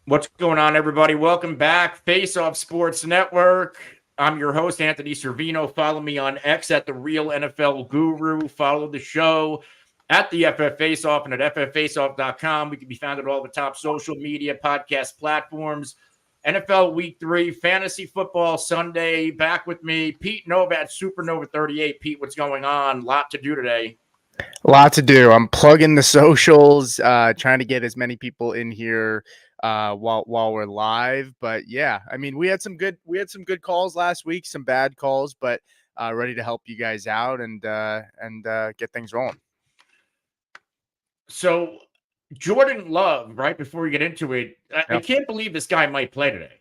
What's going on, everybody? Welcome back. Face Off Sports Network. I'm your host, Anthony Servino. Follow me on X at The Real NFL Guru. Follow the show at the FF Face Off and at fffaceoff.com. We can be found at all the top social media podcast platforms. NFL Week 3, Fantasy Football Sunday. Back with me, Pete Nova at Supernova 38. Pete, what's going on? Lot to do today. A lot to do. I'm plugging the socials, trying to get as many people in here while we're live. But yeah, I mean, we had some good calls last week, some bad calls, but ready to help you guys out and get things rolling. So, Jordan Love, right before we get into it, I can't believe this guy might play today.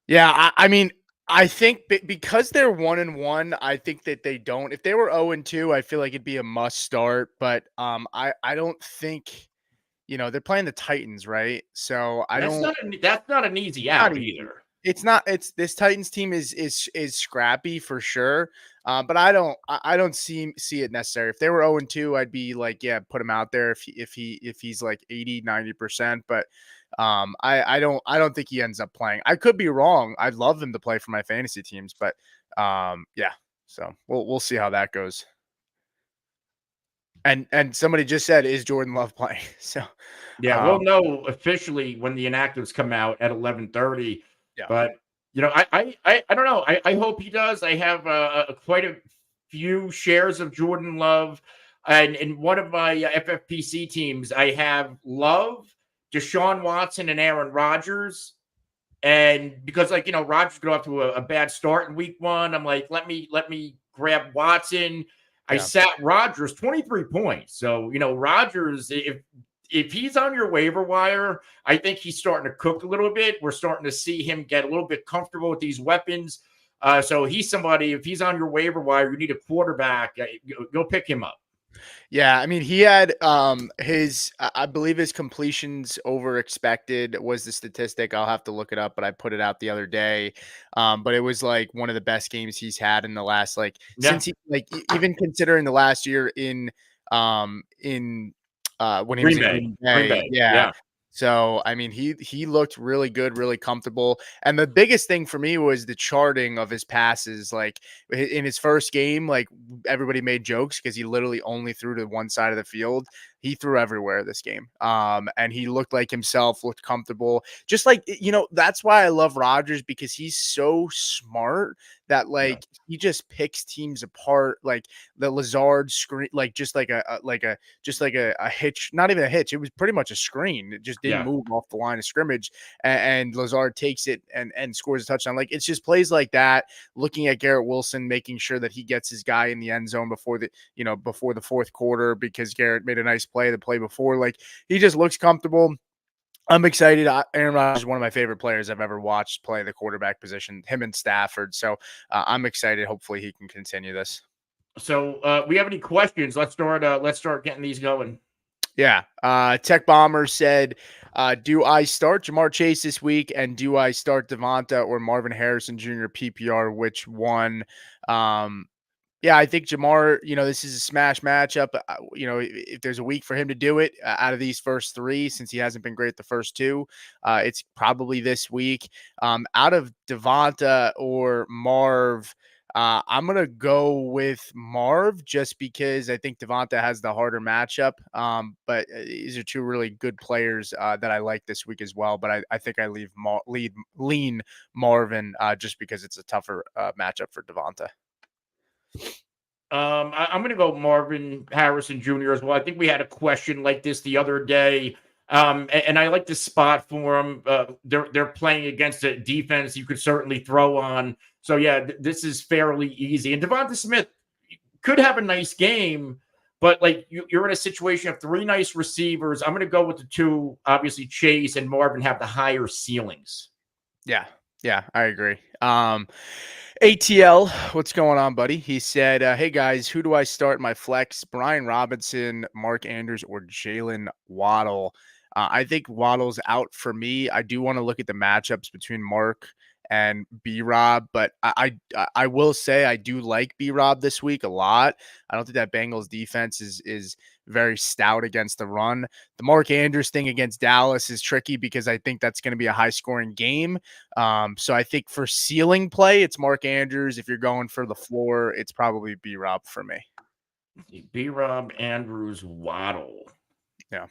Yeah, I mean, I think because they're 1-1, I think that they don't. If they were 0-2, I feel like it'd be a must start. But I don't think, they're playing the Titans, right? So That's not an easy out either. It's not. It's this Titans team is scrappy for sure. But I don't see it necessary. If they were 0-2, I'd be like, yeah, put him out there if he's like 80-90%. But I don't think he ends up playing. I could be wrong. I'd love him to play for my fantasy teams, but yeah. So we'll see how that goes. And somebody just said, is Jordan Love playing? So yeah, we'll know officially when the inactives come out at 11:30. Yeah. But I don't know. I hope he does. I have quite a few shares of Jordan Love, and in one of my FFPC teams, I have Love, Deshaun Watson, and Aaron Rodgers. And because Rodgers got off to a bad start in week 1, I'm like, let me grab Watson. I sat Rodgers 23 points. So, Rodgers, if he's on your waiver wire, I think he's starting to cook a little bit. We're starting to see him get a little bit comfortable with these weapons. So he's somebody, if he's on your waiver wire, you need a quarterback, go pick him up. Yeah, I mean, he had I believe his completions over expected was the statistic. I'll have to look it up, but I put it out the other day. But it was like one of the best games he's had in the last since he even considering the last year in when he was in Green Bay. Yeah. So, I mean, he looked really good, really comfortable. And the biggest thing for me was the charting of his passes. Like in his first game, like everybody made jokes because he literally only threw to one side of the field. He threw everywhere this game. And he looked like himself, looked comfortable. Just like, that's why I love Rodgers, because he's so smart that he just picks teams apart. Like the Lazard screen, like just like a hitch, not even a hitch. It was pretty much a screen. It just didn't move off the line of scrimmage, and Lazard takes it and scores a touchdown. Like, it's just plays like that. Looking at Garrett Wilson, making sure that he gets his guy in the end zone before the fourth quarter, because Garrett made a nice play the play before. Like, he just looks comfortable. I'm excited. Aaron Rodgers is one of my favorite players I've ever watched play the quarterback position, him and Stafford. So I'm excited. Hopefully he can continue this. So we have any questions? Let's start getting these going. Yeah. Tech Bomber said, do I start Jamar Chase this week, and do I start Devonta or Marvin Harrison Jr. PPR? Which one? Yeah, I think Jamar, this is a smash matchup. If there's a week for him to do it out of these first 3, since he hasn't been great the first 2, it's probably this week. Out of Devonta or Marv, I'm going to go with Marv just because I think Devonta has the harder matchup. But these are 2 really good players that I like this week as well. But I think I lean Marvin just because it's a tougher matchup for Devonta. I'm going to go Marvin Harrison Jr. as well. I think we had a question like this the other day, and I like the spot for them. They're playing against a defense you could certainly throw on. So yeah, this is fairly easy. And Devonta Smith could have a nice game, but you're in a situation of 3 nice receivers. I'm going to go with the 2. Obviously, Chase and Marvin have the higher ceilings. Yeah, I agree. ATL, what's going on, buddy? He said, hey, guys, who do I start my flex? Brian Robinson, Mark Andrews, or Jalen Waddle? I think Waddle's out for me. I do want to look at the matchups between Mark and B Rob. But I will say I do like B Rob this week a lot. I don't think that Bengals defense is very stout against the run. The Mark Andrews thing against Dallas is tricky because I think that's going to be a high scoring game. So I think for ceiling play, it's Mark Andrews. If you're going for the floor, it's probably B Rob for me. B Rob, Andrews, Waddle. Yeah.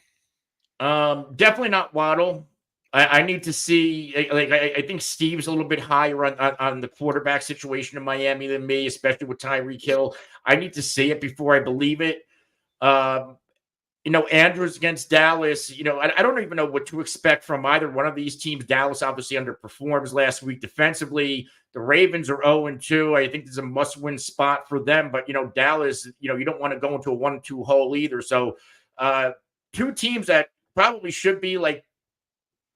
Definitely not Waddle. I need to see. I think Steve's a little bit higher on the quarterback situation in Miami than me, especially with Tyreek Hill. I need to see it before I believe it. Um, Andrews against Dallas. I don't even know what to expect from either one of these teams. Dallas obviously underperforms last week defensively. The Ravens are 0-2. I think there's a must-win spot for them. But Dallas. You don't want to go into a 1-2 hole either. So, two teams that probably should be like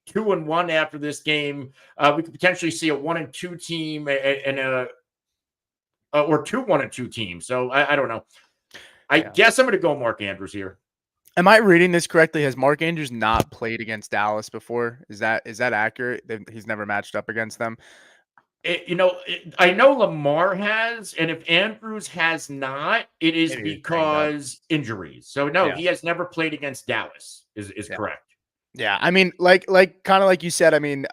2-1 after this game. We could potentially see a 1-2 team and a or 2-1-2 teams. So I don't know. I Yeah. guess I'm going to go Mark Andrews here. Am I reading this correctly? Has Mark Andrews not played against Dallas before? Is that accurate? He's never matched up against them. I know Lamar has, and if Andrews has not, it is Maybe he's banged up. because injuries. So no, Yeah. he has never played against Dallas. Is Yeah. correct. Yeah, I mean, kind of like you said. I mean,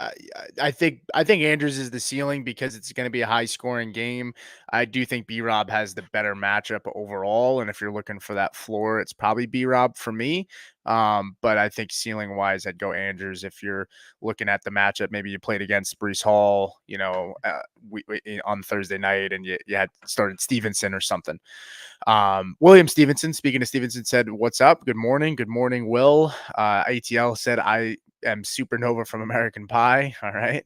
I think Andrews is the ceiling because it's going to be a high scoring game. I do think B Rob has the better matchup overall, and if you're looking for that floor, it's probably B Rob for me. But I think ceiling wise, I'd go Andrews. If you're looking at the matchup, maybe you played against Brees Hall, on Thursday night, and you had started Stevenson or something. William Stevenson, speaking of Stevenson, said, "What's up? Good morning. Good morning, Will." ATL said, "I am Supernova from American Pie." All right.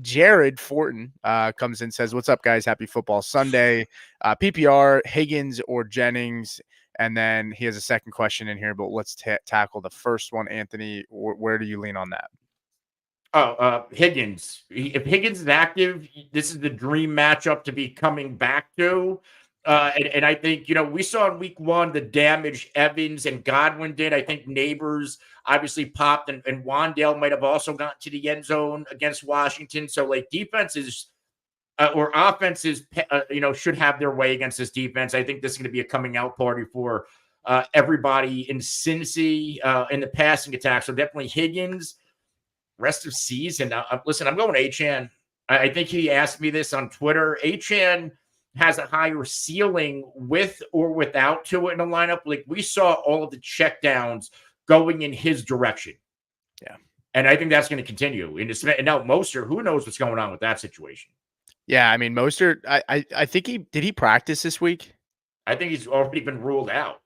Jared Fortin comes in, says, "What's up, guys? Happy football Sunday. PPR, Higgins or Jennings?" And then he has a second question in here, but let's tackle the first one. Anthony, where do you lean on that? Oh, Higgins. If Higgins is active, this is the dream matchup to be coming back to. Yeah. And I think, we saw in week one the damage Evans and Godwin did. I think Neighbors obviously popped, and Wandale might have also gotten to the end zone against Washington. So, like, defenses or offenses, should have their way against this defense. I think this is going to be a coming out party for everybody in Cincy in the passing attack. So, definitely Higgins. Rest of season. Listen, I'm going Achan. I think he asked me this on Twitter. Achan has a higher ceiling with or without Tua in the lineup. Like, we saw all of the checkdowns going in his direction. Yeah. And I think that's going to continue. And now Mostert, who knows what's going on with that situation? Yeah, I mean, Mostert, I think he practice this week. I think he's already been ruled out.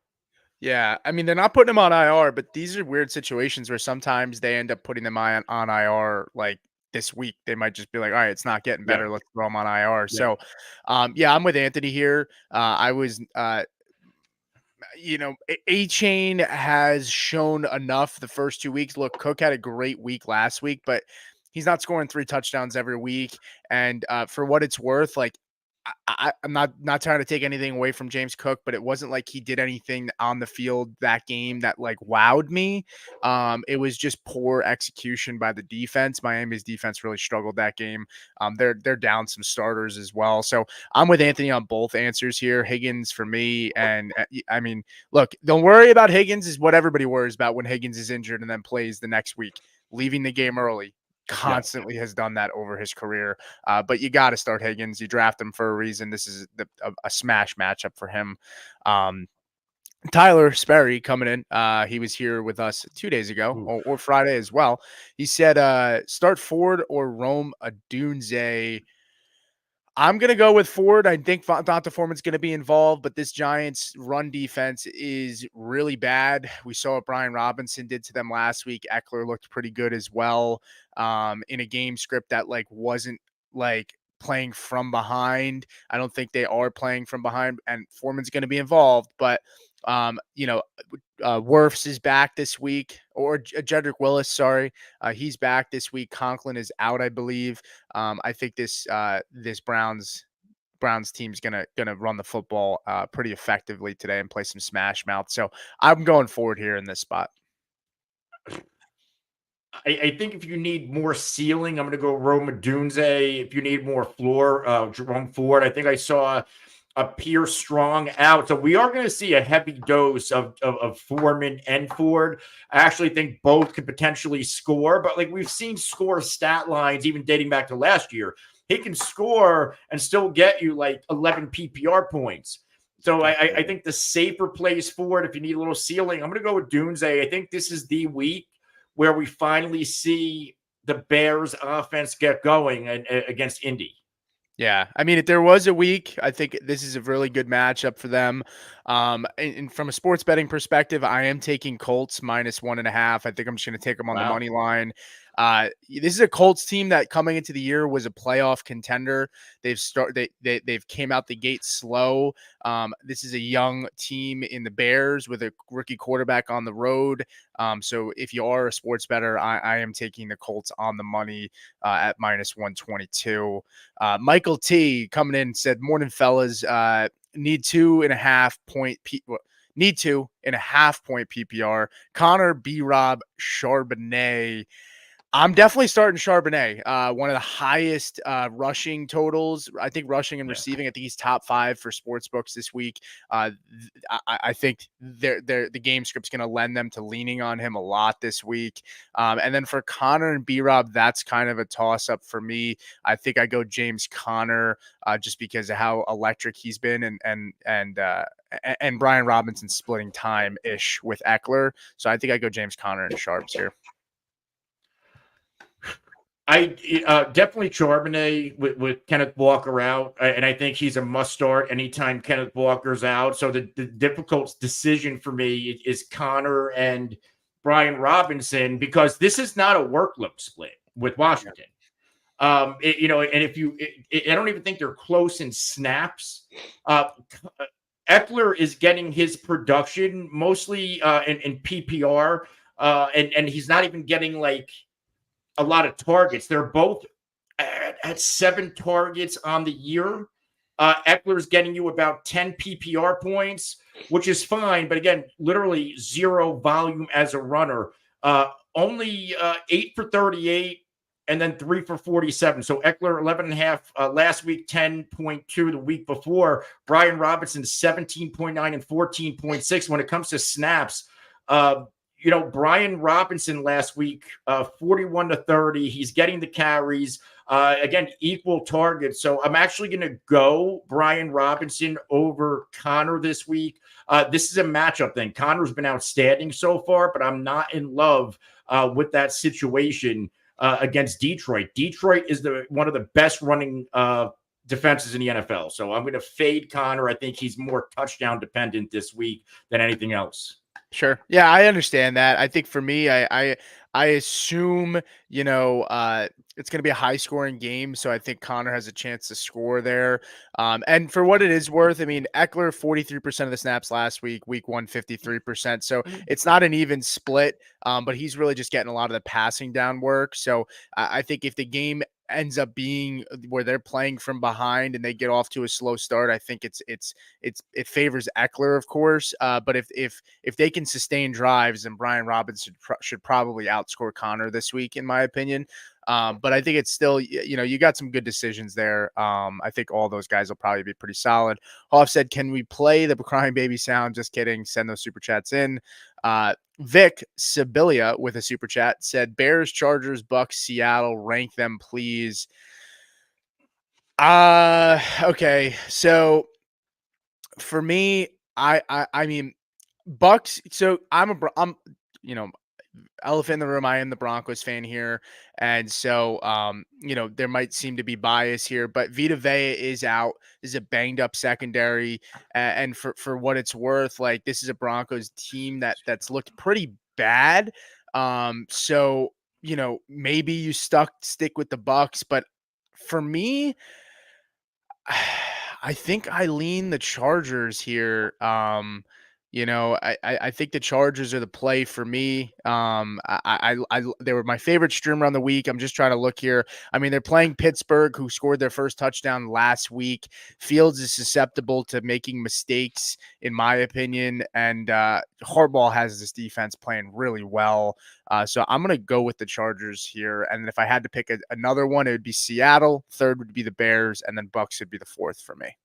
Yeah, I mean, they're not putting him on IR, but these are weird situations where sometimes they end up putting them on IR like this week. They might just be like, all right, it's not getting Yeah. better. Let's throw him on IR. Yeah. So, yeah, I'm with Anthony here. I was, A Chain has shown enough the first 2 weeks. Look, Cook had a great week last week, but he's not scoring 3 touchdowns every week. And for what it's worth, like, I'm not trying to take anything away from James Cook, but it wasn't like he did anything on the field that game that like wowed me. It was just poor execution by the defense. Miami's defense really struggled that game. They're down some starters as well. So I'm with Anthony on both answers here. Higgins for me, and I mean, look, don't worry about Higgins is what everybody worries about when Higgins is injured and then plays the next week, leaving the game early. Yeah. Constantly has done that over his career. But you got to start Higgins. You draft him for a reason. This is a smash matchup for him. Tyler Sperry coming in. He was here with us 2 days ago or Friday as well. He said, start Ford or Rome Adunze. I'm going to go with Ford. I think Donta Foreman's going to be involved, but this Giants run defense is really bad. We saw what Brian Robinson did to them last week. Eckler looked pretty good as well in a game script that like wasn't like playing from behind. I don't think they are playing from behind, and Foreman's going to be involved, but Wirfs is back this week, or Jedrick Willis, sorry. He's back this week. Conklin is out, I believe. I think this Browns team's gonna run the football pretty effectively today and play some smash mouth. So I'm going forward here in this spot. I think if you need more ceiling, I'm going to go Roma Dunze. If you need more floor, Jerome Ford. I think I saw a Pierce Strong out. So we are going to see a heavy dose of Foreman and Ford. I actually think both could potentially score, but like we've seen score stat lines even dating back to last year. He can score and still get you like 11 PPR points. So I think the safer place for it, if you need a little ceiling, I'm going to go with Dunze. I think this is the week where we finally see the Bears offense get going against Indy. Yeah, I mean, if there was a week, I think this is a really good matchup for them. And from a sports betting perspective, I am taking Colts -1.5. I think I'm just going to take them on the Wow. money line. This is a Colts team that coming into the year was a playoff contender. They've came out the gate slow. This is a young team in the Bears with a rookie quarterback on the road. So if you are a sports bettor, I am taking the Colts on the money at -122. Michael T coming in said, "Morning, fellas. Need 2.5 point PPR. Connor, B Rob, Charbonnet. I'm definitely starting Charbonnet. One of the highest rushing totals. I think rushing and Yeah. receiving. I think he's top 5 for sports books this week. I think the game script's going to lend them to leaning on him a lot this week. And then for Connor and B Rob, that's kind of a toss up for me. I think I go James Conner just because of how electric he's been, and Brian Robinson splitting time ish with Eckler. So I think I go James Conner and Sharps here. I definitely Charbonnet with Kenneth Walker out, and I think he's a must start anytime Kenneth Walker's out. So the difficult decision for me is Connor and Brian Robinson because this is not a workload split with Washington. And if I don't even think they're close in snaps. Uh, Eckler is getting his production mostly in PPR, and he's not even getting like a lot of targets. They're both at 7 targets on the year. Eckler's getting you about 10 PPR points, which is fine. But again, literally zero volume as a runner. Only 8 for 38 and then 3 for 47. So Eckler 11.5 last week, 10.2 the week before. Brian Robinson 17.9 and 14.6 when it comes to snaps. Brian Robinson last week, 41 to 30. He's getting the carries. Again, equal targets. So I'm actually going to go Brian Robinson over Connor this week. This is a matchup thing. Connor's been outstanding so far, but I'm not in love with that situation against Detroit. Detroit is one of the best running defenses in the NFL. So I'm going to fade Connor. I think he's more touchdown dependent this week than anything else. Sure. Yeah, I understand that. I think for me, I assume, it's going to be a high scoring game. So I think Connor has a chance to score there. And for what it is worth, I mean, Eckler, 43% of the snaps last week 1, 53%. So it's not an even split, but he's really just getting a lot of the passing down work. So I think if the game ends up being where they're playing from behind and they get off to a slow start, I think it favors Eckler, of course. But if they can sustain drives, then Brian Robinson should probably outscore Connor this week, in my opinion. But I think it's still, you got some good decisions there. I think all those guys will probably be pretty solid. Hoff said, "Can we play the crying baby sound?" Just kidding. Send those super chats in. Vic Sibilia with a super chat said, "Bears, Chargers, Bucks, Seattle, rank them, please." Okay. So for me, I mean, Bucks. So I'm elephant in the room. I am the Broncos fan here, and so there might seem to be bias here, but Vita Vea is out. This is a banged up secondary, and for what it's worth, like this is a Broncos team that's looked pretty bad. So maybe you stick with the Bucks, but for me, I think I lean the Chargers here. I think the Chargers are the play for me. They were my favorite streamer on the week. I'm just trying to look here. I mean, they're playing Pittsburgh, who scored their first touchdown last week. Fields is susceptible to making mistakes, in my opinion, and Harbaugh has this defense playing really well. So I'm going to go with the Chargers here. And if I had to pick another one, it would be Seattle. Third would be the Bears, and then Bucks would be the fourth for me.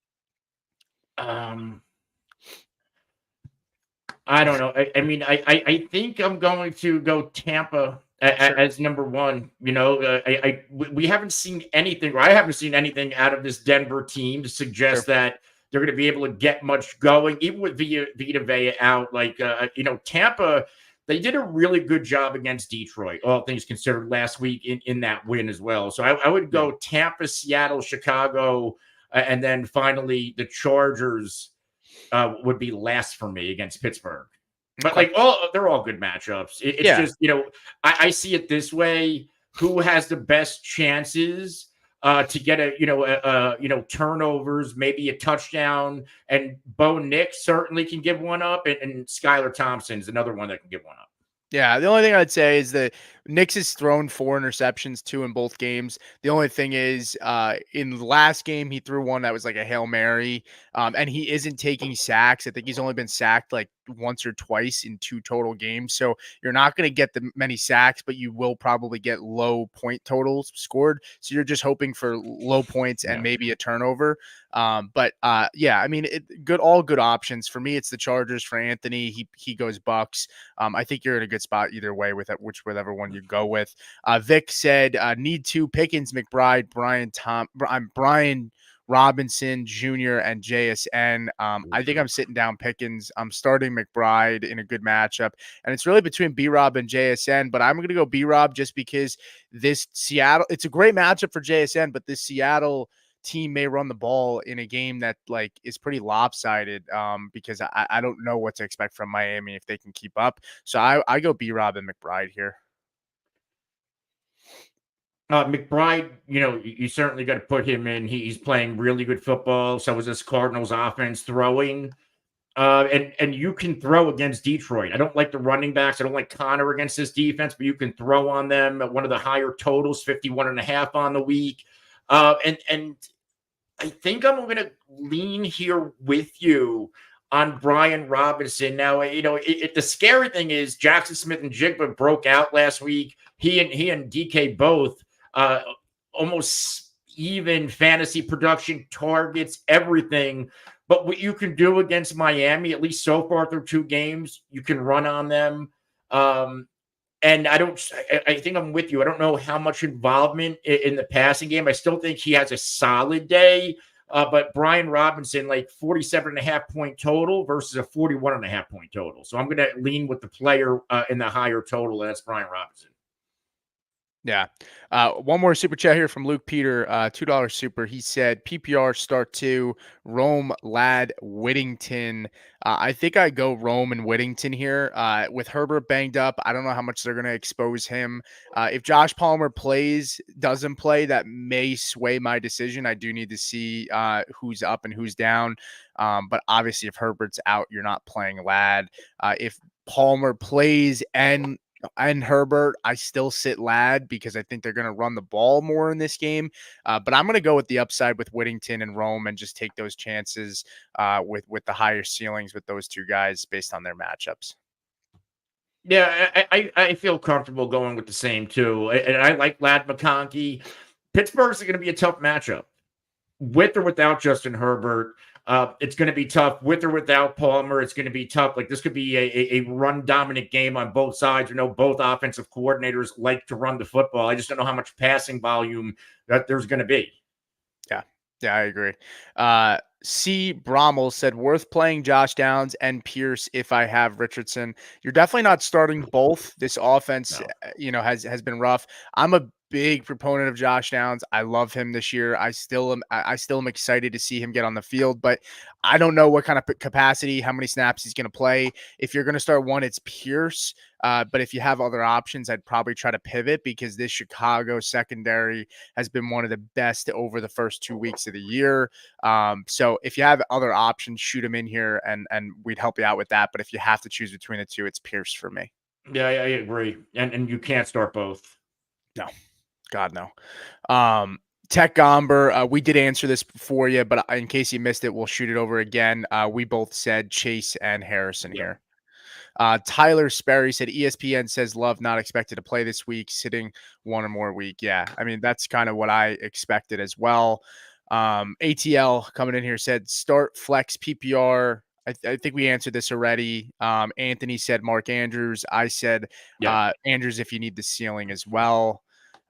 I don't know. I mean, I think I'm going to go Tampa Sure. as number one. We haven't seen anything, or I haven't seen anything out of this Denver team to Sure. suggest that they're going to be able to get much going, even with Vita Vea out. Tampa, they did a really good job against Detroit, all things considered, last week in that win as well. So I would Yeah. go Tampa, Seattle, Chicago, and then finally the Chargers would be last for me against Pittsburgh. But Okay. they're all good matchups. It's Yeah. just I see it this way: who has the best chances to get turnovers, maybe a touchdown, and Bo Nix certainly can give one up, and Skylar Thompson's another one that can give one up. Yeah, the only thing I'd say is that Nix has thrown 4 interceptions, 2 in both games. The only thing is, in the last game, he threw one that was like a Hail Mary, and he isn't taking sacks. I think he's only been sacked like once or twice in 2 total games. So you're not going to get the many sacks, but you will probably get low point totals scored. So you're just hoping for low points and Yeah. maybe a turnover. Yeah, I mean, all good options for me. It's the Chargers for Anthony. He goes Bucks. I think you're in a good spot either way with it, whichever one you go with. Vic said, need two Pickens, McBride, Brian Robinson Jr. and JSN. I think I'm sitting down Pickens. I'm starting McBride in a good matchup. And it's really between B-Rob and JSN, but I'm going to go B-Rob just because this Seattle, it's a great matchup for JSN, but this Seattle team may run the ball in a game that like is pretty lopsided because I don't know what to expect from Miami if they can keep up. So I go B-Rob and McBride here. McBride, you certainly got to put him in. He's playing really good football. So is this Cardinals offense throwing. And you can throw against Detroit. I don't like the running backs. I don't like Connor against this defense, but you can throw on them at one of the higher totals, 51.5 on the week. And I think I'm going to lean here with you on Brian Robinson. Now, the scary thing is Jackson Smith and Jigba broke out last week. He and DK both uh, almost even fantasy production, targets, everything. But what you can do against Miami, at least so far through 2 games, you can run on them. And I think I'm with you. I don't know how much involvement in the passing game. I still think he has a solid day. But Brian Robinson, like 47.5 point total versus a 41.5 point total. So I'm going to lean with the player in the higher total. And that's Brian Robinson. Yeah. One more super chat here from Luke Peter, $2 super. He said PPR start 2, Rome, Ladd, Whittington. I think I go Rome and Whittington here. With Herbert banged up, I don't know how much they're going to expose him. If Josh Palmer doesn't play, that may sway my decision. I do need to see who's up and who's down. But obviously, if Herbert's out, you're not playing Ladd. If Palmer plays and Herbert, I still sit Ladd because I think they're going to run the ball more in this game. But I'm going to go with the upside with Whittington and Rome and just take those chances with the higher ceilings with those 2 guys based on their matchups. Yeah, I feel comfortable going with the same too. And I like Ladd McConkey. Pittsburgh's going to be a tough matchup with or without Justin Herbert. It's going to be tough with or without Palmer. It's going to be tough. Like this could be a run dominant game on both sides. Both offensive coordinators like to run the football. I just don't know how much passing volume that there's going to be. Yeah, I agree. C. Brommel said, worth playing Josh Downs and Pierce if I have Richardson. You're definitely not starting both. This offense, No. has been rough. I'm a big proponent of Josh Downs. I love him this year. I still am excited to see him get on the field, but I don't know what kind of capacity, how many snaps he's going to play. If you're going to start one, it's Pierce. But if you have other options, I'd probably try to pivot because this Chicago secondary has been one of the best over the first 2 weeks of the year. So if you have other options, shoot him in here and we'd help you out with that. But if you have to choose between the two, it's Pierce for me. Yeah, I agree. And you can't start both. No, God, no. Tech Gomber, we did answer this for you, but in case you missed it, we'll shoot it over again. We both said Chase and Harrison Yeah. here. Tyler Sperry said ESPN says Love not expected to play this week, sitting one or more week. Yeah, I mean, that's kind of what I expected as well. ATL coming in here said start flex PPR. I think we answered this already. Anthony said Mark Andrews. I said Yeah. Andrews if you need the ceiling as well.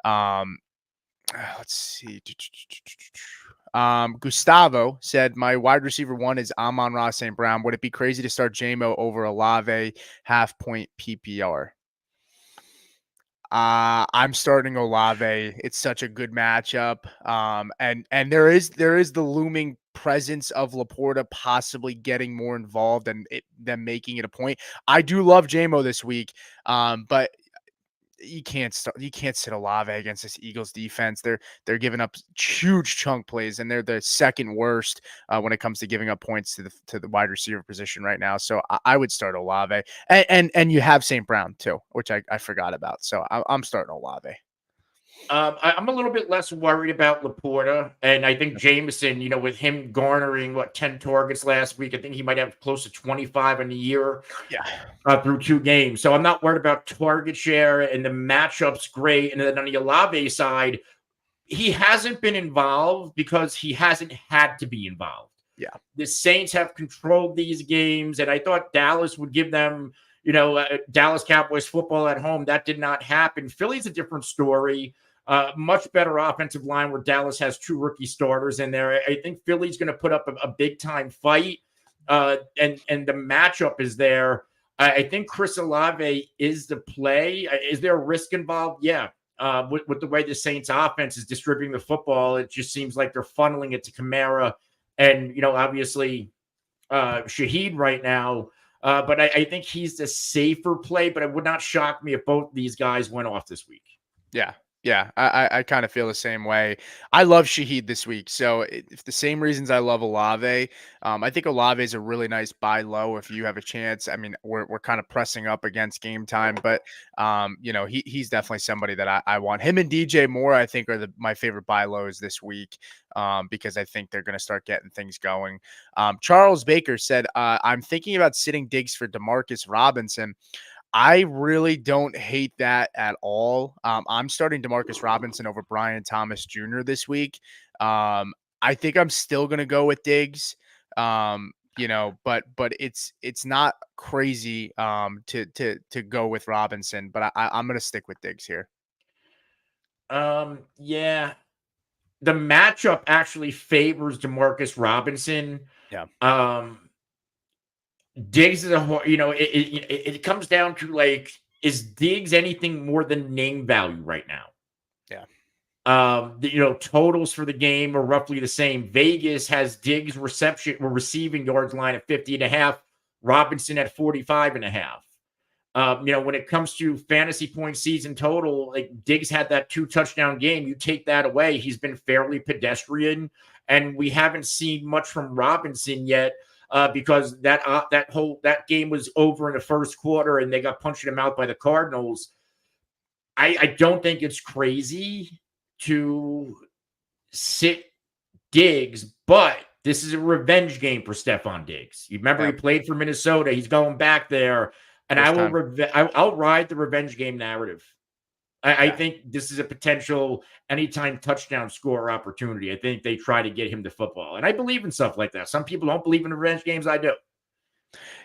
Let's see. Gustavo said, my wide receiver one is Amon-Ra St. Brown. Would it be crazy to start JMO over Olave half point PPR? I'm starting Olave. It's such a good matchup. And there is the looming presence of Laporta possibly getting more involved and them making it a point. I do love JMO this week. But you can't sit Olave against this Eagles defense. They're giving up huge chunk plays, and they're the second worst when it comes to giving up points to the wide receiver position right now. So I would start Olave, and you have St. Brown too, which I forgot about. So I'm starting Olave. I'm a little bit less worried about Laporta, and I think Jameson, with him garnering 10 targets last week, I think he might have close to 25 in the year. Yeah. Through 2 games. So I'm not worried about target share, and the matchup's great. And then on the Olave side, he hasn't been involved because he hasn't had to be involved. Yeah. The Saints have controlled these games, and I thought Dallas would give them, Dallas Cowboys football at home. That did not happen. Philly's a different story. Much better offensive line where Dallas has 2 rookie starters in there. I think Philly's going to put up a big time fight, and the matchup is there. I think Chris Olave is the play. Is there a risk involved? Yeah. With the way the Saints offense is distributing the football, it just seems like they're funneling it to Kamara and, obviously Shaheed right now. But I think he's the safer play, but it would not shock me if both these guys went off this week. Yeah. Yeah, I kind of feel the same way. I love Shaheed this week. So if the same reasons I love Olave, I think Olave is a really nice buy low if you have a chance. I mean, we're kind of pressing up against game time, but he's definitely somebody that I want. Him and DJ Moore, I think, are my favorite buy lows this week because I think they're going to start getting things going. Charles Baker said, I'm thinking about sitting Diggs for Demarcus Robinson. I really don't hate that at all. I'm starting Demarcus Robinson over Brian Thomas Jr. this week. I think I'm still gonna go with Diggs. But it's not crazy to go with Robinson, but I'm gonna stick with Diggs here. Yeah. The matchup actually favors Demarcus Robinson. Yeah. Diggs is it comes down to is Diggs anything more than name value right now? Yeah. Totals for the game are roughly the same. Vegas has Diggs receiving yards line at 50.5, Robinson at 45.5. When it comes to fantasy point season total, like Diggs had that 2 touchdown game. You take that away, he's been fairly pedestrian, and we haven't seen much from Robinson yet. Because that game was over in the first quarter and they got punched in the mouth by the Cardinals. I don't think it's crazy to sit Diggs, but this is a revenge game for Stephon Diggs. You remember he played for Minnesota. He's going back there, and I'll ride the revenge game narrative. I think this is a potential anytime touchdown score opportunity. I think they try to get him to football. And I believe in stuff like that. Some people don't believe in revenge games. I do.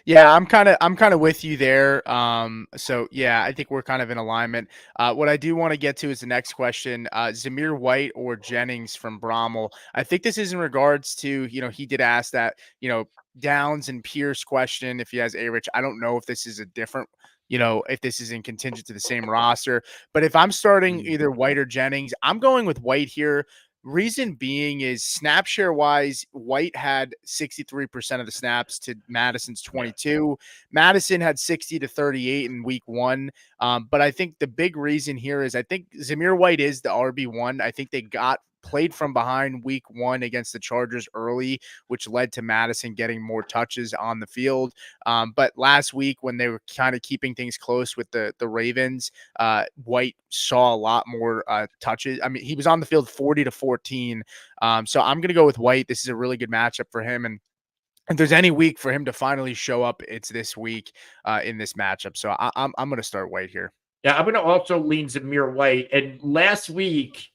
Yeah, I'm kind of with you there. So yeah, I think we're kind of in alignment. What I do want to get to is the next question. Zamir White or Jennings from Brommel. I think this is in regards to, he did ask that, Downs and Pierce question if he has A-Rich. I don't know if this is a different if this isn't contingent to the same roster. But if I'm starting either White or Jennings, I'm going with White here. Reason being is snap share wise, White had 63% of the snaps to Madison's 22. Madison had 60 to 38 in week one. But I think the big reason here is I think Zamir White is the RB1. I think they played from behind week one against the Chargers early, which led to Madison getting more touches on the field. But last week, when they were kind of keeping things close with the Ravens, White saw a lot more touches. I mean, he was on the field 40 to 14. So I'm going to go with White. This is a really good matchup for him. And if there's any week for him to finally show up, it's this week in this matchup. So I'm going to start White here. Yeah, I'm going to also lean Zamir White. And last week,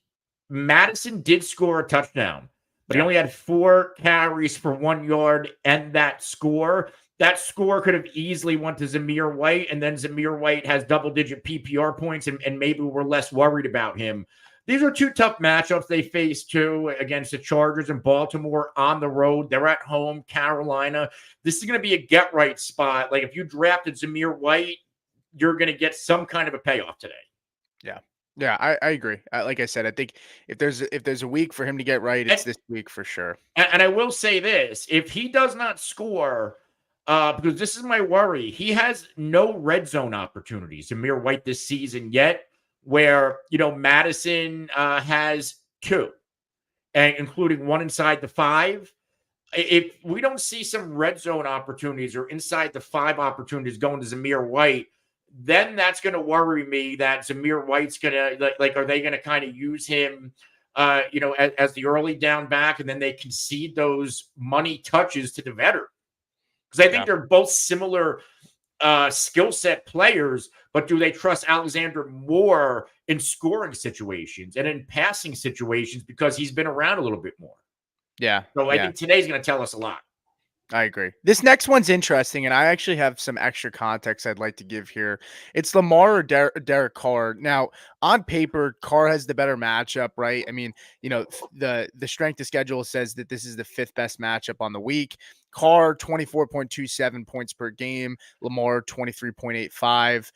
Madison did score a touchdown, but he only had 4 carries for 1 yard and that score. That score could have easily went to Zamir White, and then Zamir White has double-digit PPR points, and maybe we're less worried about him. These are 2 tough matchups they face, too, against the Chargers and Baltimore on the road. They're at home, Carolina. This is going to be a get-right spot. Like, if you drafted Zamir White, you're going to get some kind of a payoff today. Yeah. Yeah, I agree. Like I said, I think if there's a week for him to get right, it's this week for sure. And I will say this: if he does not score, because this is my worry, he has no red zone opportunities, Zamir White, this season yet. Where Madison has 2, and including 1 inside the 5. If we don't see some red zone opportunities or inside the 5 opportunities going to Zamir White, then that's going to worry me that Zamir White's going to like are they going to kind of use him, as the early down back, and then they concede those money touches to the veteran? Because I think they're both similar skill set players, but do they trust Alexander more in scoring situations and in passing situations because he's been around a little bit more? Yeah. So I think today's going to tell us a lot. I agree. This next one's interesting, and I actually have some extra context I'd like to give here. It's Lamar or Derek Carr. Now, on paper, Carr has the better matchup, right? I mean, the strength of schedule says that this is the 5th best matchup on the week. Carr 24.27 points per game. Lamar 23.85.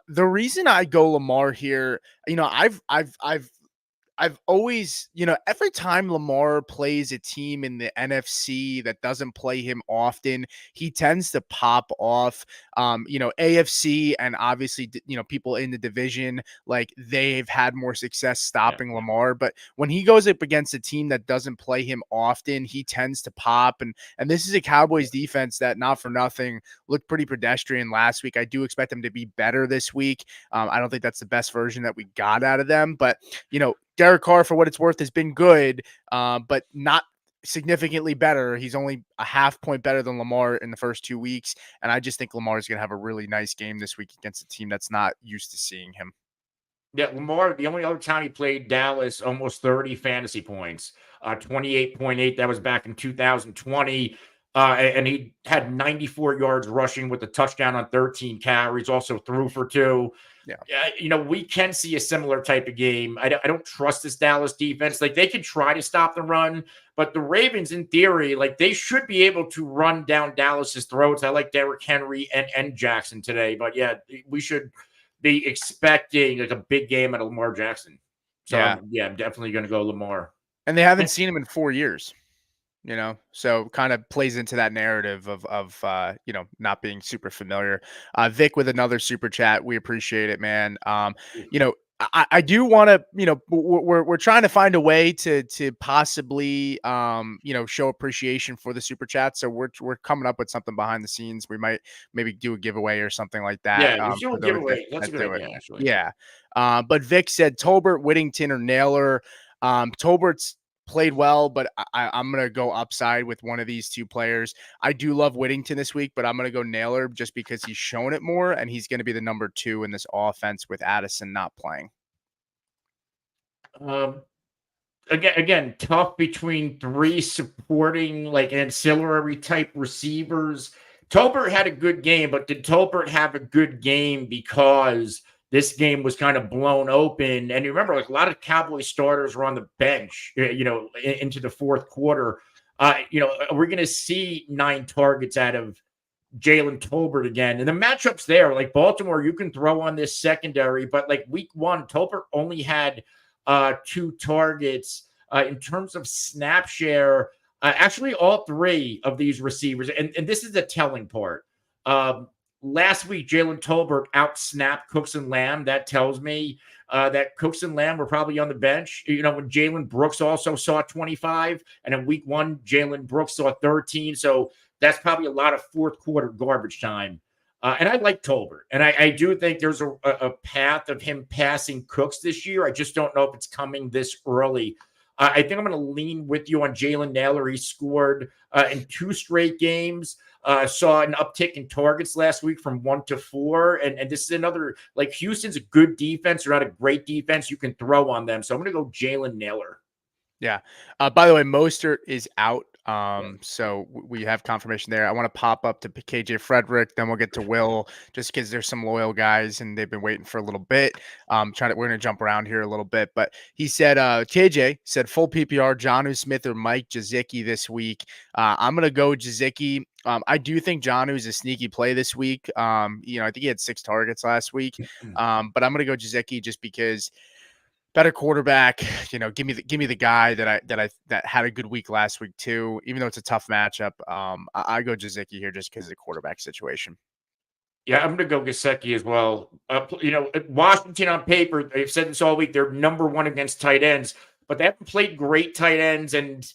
The reason I go Lamar here, I've always, every time Lamar plays a team in the NFC that doesn't play him often, he tends to pop off. AFC and obviously, people in the division, like they've had more success stopping Lamar. But when he goes up against a team that doesn't play him often, he tends to pop. And this is a Cowboys defense that, not for nothing, looked pretty pedestrian last week. I do expect them to be better this week. I don't think that's the best version that we got out of them, but Derek Carr, for what it's worth, has been good, but not significantly better. He's only a half point better than Lamar in the first 2 weeks. And I just think Lamar is going to have a really nice game this week against a team that's not used to seeing him. Yeah, Lamar, the only other time he played Dallas, almost 30 fantasy points, 28.8. That was back in 2020. And he had 94 yards rushing with a touchdown on 13 carries, also threw for 2. We can see a similar type of game. I don't trust this Dallas defense. Like, they can try to stop the run, but the Ravens, in theory, like, they should be able to run down Dallas's throats. I like Derrick Henry and Jackson today, but we should be expecting like a big game out of Lamar Jackson. So I'm definitely going to go Lamar. And they haven't seen him in 4 years. So kind of plays into that narrative of not being super familiar. Vic with another super chat. We appreciate it, man. I do want to, we're trying to find a way to possibly, show appreciation for the super chat. So we're coming up with something behind the scenes. We might maybe do a giveaway or something like that. Yeah, you do a giveaway. That's a good idea, actually. Yeah. But Vic said Tolbert, Whittington, or Naylor. Tolbert's played well, but I'm going to go upside with one of these 2 players. I do love Whittington this week, but I'm going to go Naylor just because he's shown it more, and he's going to be the number 2 in this offense with Addison not playing. Again, tough between 3 supporting, like, ancillary type receivers. Tolbert had a good game, but did Tolbert have a good game because this game was kind of blown open? And you remember, like, a lot of Cowboys starters were on the bench, into the fourth quarter. We're going to see 9 targets out of Jalen Tolbert again. And the matchups there, like Baltimore, you can throw on this secondary, but like week one, Tolbert only had 2 targets. In terms of snap share, actually all 3 of these receivers, and this is the telling part. Last week, Jalen Tolbert outsnapped Cooks and Lamb. That tells me that Cooks and Lamb were probably on the bench. You know, when Jalen Brooks also saw 25, and in week one, Jalen Brooks saw 13. So that's probably a lot of fourth quarter garbage time. And I like Tolbert. And I do think there's a path of him passing Cooks this year. I just don't know if it's coming this early. I think I'm going to lean with you on Jalen Naylor. He scored in 2 straight games. Saw an uptick in targets last week from 1 to 4. And this is another, like, Houston's a good defense. They're not a great defense. You can throw on them. So I'm going to go Jalen Naylor. Yeah. By the way, Mostert is out. So we have confirmation there. I want to pop up to KJ Frederick, then we'll get to Will, just because there's some loyal guys and they've been waiting for a little bit. We're gonna jump around here a little bit, but he said KJ said full PPR, Jonnu Smith or Mike Gesicki this week. I'm gonna go Gesicki. I do think Jonnu is a sneaky play this week. I think he had 6 targets last week. But I'm gonna go Gesicki just because better quarterback, give me the guy that had a good week last week too. Even though it's a tough matchup, I go Gesicki here just because of the quarterback situation. Yeah, I'm going to go Gesicki as well. Washington on paper, they've said this all week, they're number 1 against tight ends, but they haven't played great tight ends. And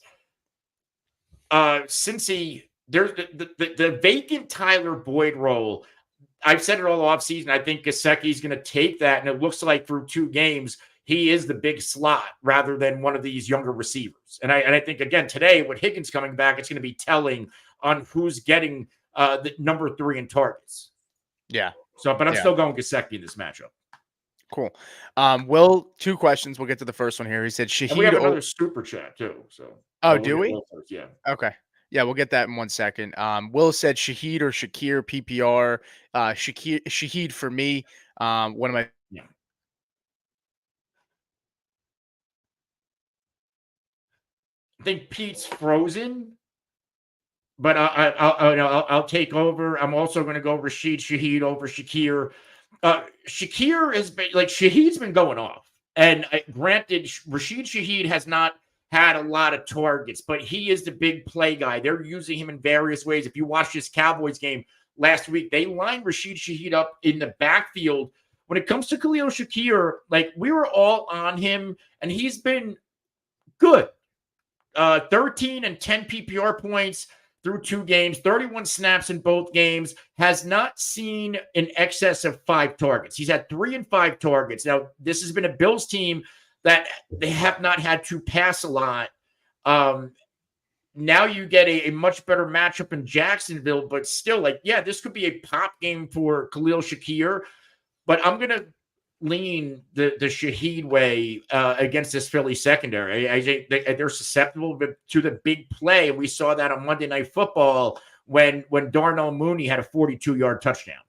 there's the vacant Tyler Boyd role. I've said it all offseason. I think Gesicki's going to take that, and it looks like through 2 games, he is the big slot rather than one of these younger receivers. And I think, again, today with Higgins coming back, it's going to be telling on who's getting the number 3 in targets. Yeah. But I'm still going Gesicki in this matchup. Cool. Will, 2 questions. We'll get to the first one here. He said Shaheed. And we have another super chat too. So. Do we? Yeah. Okay. Yeah, we'll get that in 1 second. Will said Shaheed or Shakir PPR. Shaheed for me. One of my. Yeah. I think Pete's frozen, but I'll take over. I'm also going to go Rashid Shaheed over Shakir. Shakir has been Shaheed's been going off, and granted, Rashid Shaheed has not had a lot of targets, but he is the big play guy. They're using him in various ways. If you watch this Cowboys game last week, they lined Rashid Shaheed up in the backfield. When it comes to Khalil Shakir, we were all on him, and he's been good. 13 and 10 PPR points through 2 games, 31 snaps in both games, has not seen in excess of 5 targets. He's had 3 and 5 targets. Now, this has been a Bills team that they have not had to pass a lot. Now you get a much better matchup in Jacksonville, but still, this could be a pop game for Khalil Shakir. But I'm going to lean the Shaheed way against this Philly secondary. I think they're susceptible to the big play. We saw that on Monday Night Football when Darnell Mooney had a 42-yard touchdown.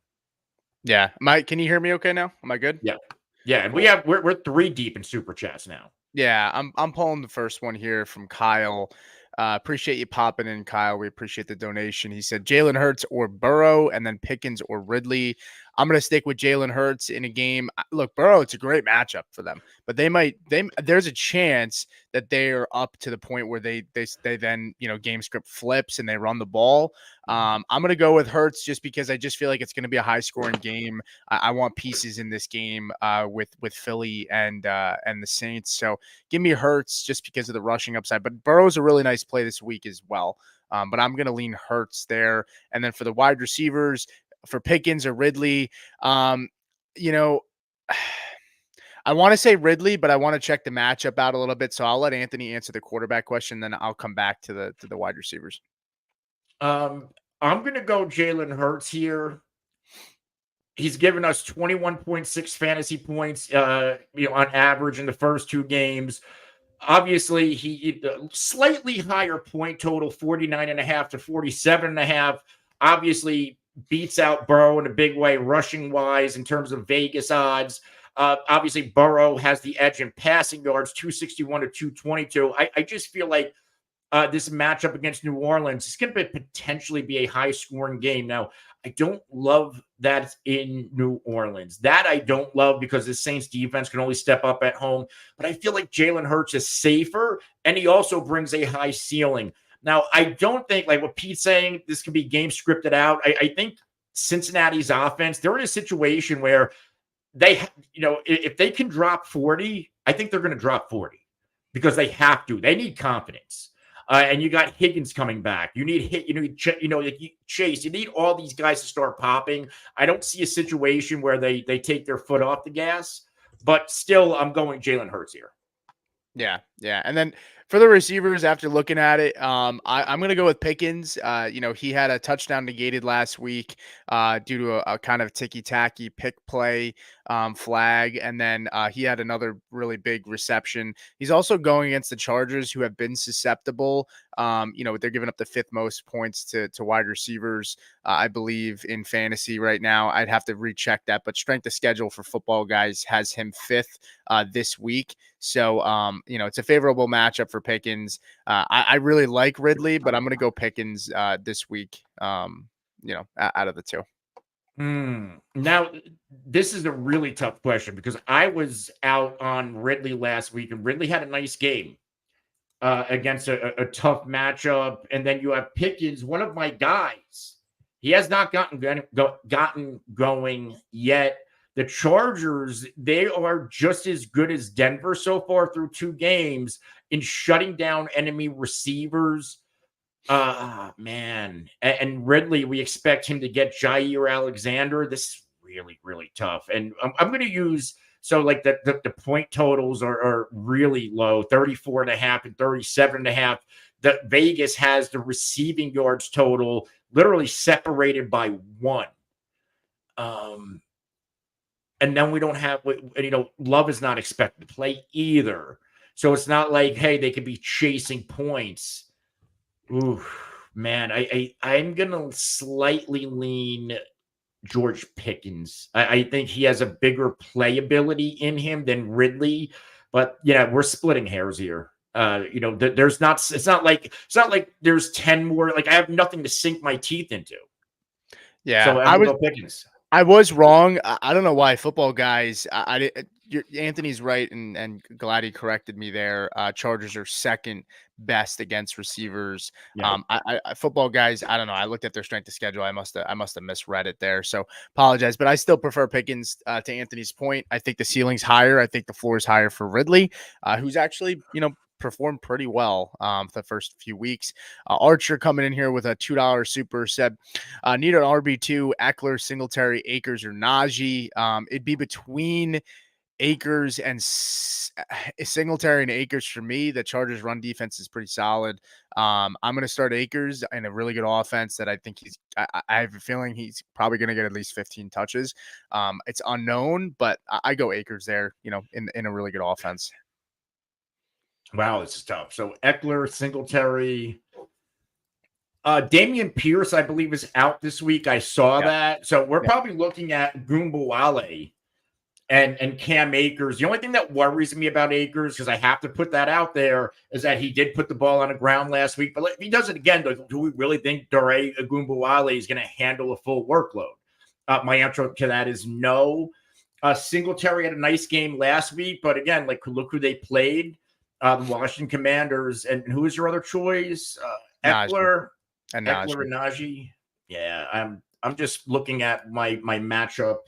Yeah. Can you hear me okay now? Am I good? Yeah. Yeah. And cool. we're 3 deep in super chats now. Yeah. I'm pulling the first one here from Kyle. Appreciate you popping in, Kyle. We appreciate the donation. He said Jalen Hurts or Burrow, and then Pickens or Ridley. I'm going to stick with Jalen Hurts in a game. Look, Burrow, it's a great matchup for them, but there's a chance that they are up to the point where they then, game script flips and they run the ball. I'm going to go with Hurts just because I just feel like it's going to be a high scoring game. I want pieces in this game with Philly and the Saints. So give me Hurts just because of the rushing upside, but Burrow's a really nice play this week as well. But I'm going to lean Hurts there. And then for the wide receivers, for Pickens or Ridley, I want to say Ridley, but I want to check the matchup out a little bit. So I'll let Anthony answer the quarterback question, then I'll come back to the wide receivers. I'm going to go Jalen Hurts here. He's given us 21.6 fantasy points, on average in the first 2 games. Obviously, he slightly higher point total, 49.5 to 47.5. Obviously, beats out Burrow in a big way, rushing wise in terms of Vegas odds. Obviously, Burrow has the edge in passing yards, 261 to 222. I just feel like this matchup against New Orleans. It's going to potentially be a high scoring game. Now, I don't love that it's in New Orleans. That I don't love because the Saints defense can only step up at home. But I feel like Jalen Hurts is safer, and he also brings a high ceiling. Now, I don't think, like what Pete's saying, this could be game scripted out. I think Cincinnati's offense, they're in a situation where they, if they can drop 40, I think they're going to drop 40 because they have to. They need confidence. And you got Higgins coming back. You need Chase. You need all these guys to start popping. I don't see a situation where they take their foot off the gas, but still, I'm going Jalen Hurts here. Yeah, yeah. And then for the receivers, after looking at it, I'm going to go with Pickens. He had a touchdown negated last week due to a kind of ticky-tacky pick play flag, and then he had another really big reception. He's also going against the Chargers, who have been susceptible. They're giving up the 5th most points to wide receivers, I believe, in fantasy right now. I'd have to recheck that, but strength of schedule for Football Guys has him 5th this week. So, it's a favorable matchup for Pickens. I really like Ridley, but I'm going to go Pickens this week, out of the two. Now, this is a really tough question because I was out on Ridley last week, and Ridley had a nice game against a tough matchup. And then you have Pickens, one of my guys. He has not gotten going yet. The Chargers, they are just as good as Denver so far through 2 games in shutting down enemy receivers. Man. And Ridley, we expect him to get Jair Alexander. This is really, really tough. And I'm going to use, so like the point totals are really low, 34.5 and 37.5. The Vegas has the receiving yards total literally separated by 1. And then we don't have, Love is not expected to play either. So it's not like, hey, they could be chasing points. Ooh, man, I'm going to slightly lean George Pickens. I think he has a bigger playability in him than Ridley. But, we're splitting hairs here. It's not like there's 10 more. Like, I have nothing to sink my teeth into. Yeah, so I'm going to go Pickens. I was wrong. I don't know why Football Guys. Anthony's right, and glad he corrected me there. Chargers are 2nd best against receivers. Yeah. Football Guys. I don't know. I looked at their strength of schedule. I must have misread it there. So apologize, but I still prefer Pickens to Anthony's point. I think the ceiling's higher. I think the floor is higher for Ridley, who's actually performed pretty well the first few weeks. Archer coming in here with a $2 super said, need an RB2, Eckler, Singletary, Akers, or Najee. It'd be between Akers and Singletary and Akers for me. The Chargers run defense is pretty solid. I'm going to start Akers in a really good offense that I think I have a feeling he's probably going to get at least 15 touches. It's unknown, but I go Akers there, in a really good offense. Wow, this is tough. So Eckler, Singletary, Damian Pierce, I believe, is out this week. I saw that. So we're probably looking at Goombawale and Cam Akers. The only thing that worries me about Akers, because I have to put that out there, is that he did put the ball on the ground last week. But if he does it again, do we really think Dare Goombawale is going to handle a full workload? My answer to that is no. Singletary had a nice game last week, but again, look who they played. The Washington Commanders, and who is your other choice? Eckler and Najee. Yeah, I'm just looking at my matchup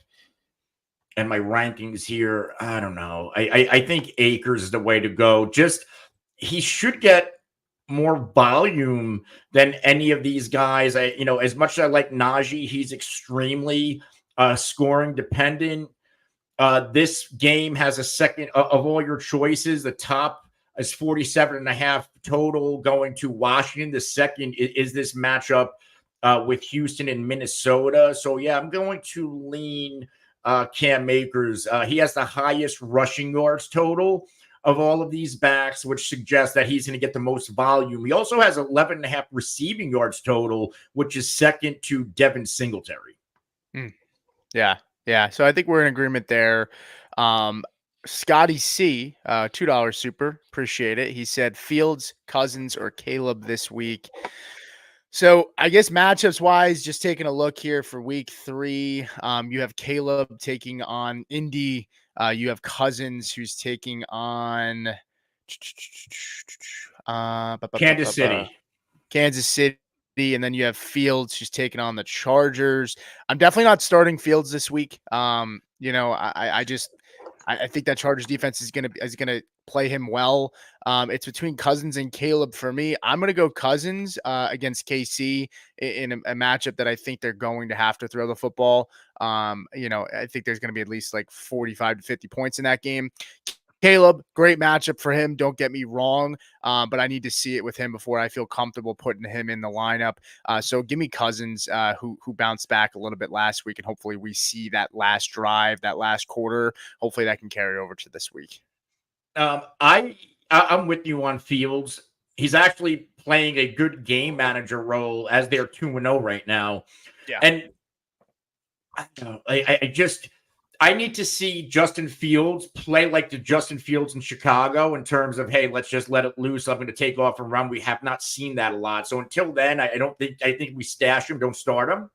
and my rankings here. I don't know. I think Akers is the way to go. Just he should get more volume than any of these guys. As much as I like Najee, he's extremely scoring dependent. This game has a second of all your choices. The top is 47.5 total going to Washington. The second is this matchup with Houston and Minnesota. So, yeah, I'm going to lean Cam Akers. He has the highest rushing yards total of all of these backs, which suggests that he's going to get the most volume. He also has 11.5 receiving yards total, which is second to Devin Singletary. Yeah. So I think we're in agreement there. Scotty C, $2 super. Appreciate it. He said Fields, Cousins, or Caleb this week. So I guess matchups wise, just taking a look here for week 3, you have Caleb taking on Indy. You have Cousins who's taking on uh, bu- bu- bu- Kansas bu- bu- City. Kansas City. And then you have Fields who's taking on the Chargers. I'm definitely not starting Fields this week. I think that Chargers defense is gonna play him well. It's between Cousins and Caleb for me. I'm gonna go Cousins against KC in a matchup that I think they're going to have to throw the football. I think there's gonna be at least like 45 to 50 points in that game. Caleb, great matchup for him. Don't get me wrong, but I need to see it with him before I feel comfortable putting him in the lineup. So give me Cousins, who bounced back a little bit last week, and hopefully we see that last drive, that last quarter. Hopefully that can carry over to this week. I'm with you on Fields. He's actually playing a good game manager role as they're 2-0 right now. Yeah. And I don't know, I need to see Justin Fields play like the Justin Fields in Chicago in terms of, hey, let's just let it loose. I'm going to take off and run. We have not seen that a lot. So until then, I think we stash him, don't start him.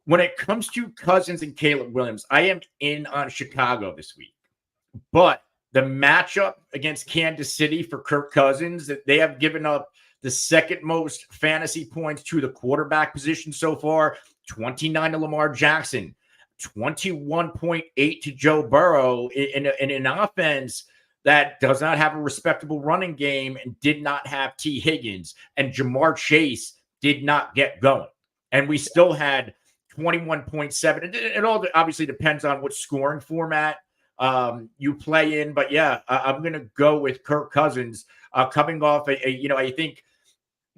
When it comes to Cousins and Caleb Williams, I am in on Chicago this week. But the matchup against Kansas City for Kirk Cousins, that they have given up the second most fantasy points to the quarterback position so far, 29 to Lamar Jackson, 21.8 to Joe Burrow in an offense that does not have a respectable running game and did not have T. Higgins, and Jamar Chase did not get going. And we still had 21.7. It all obviously depends on what scoring format you play in. But yeah, I'm going to go with Kirk Cousins coming off I think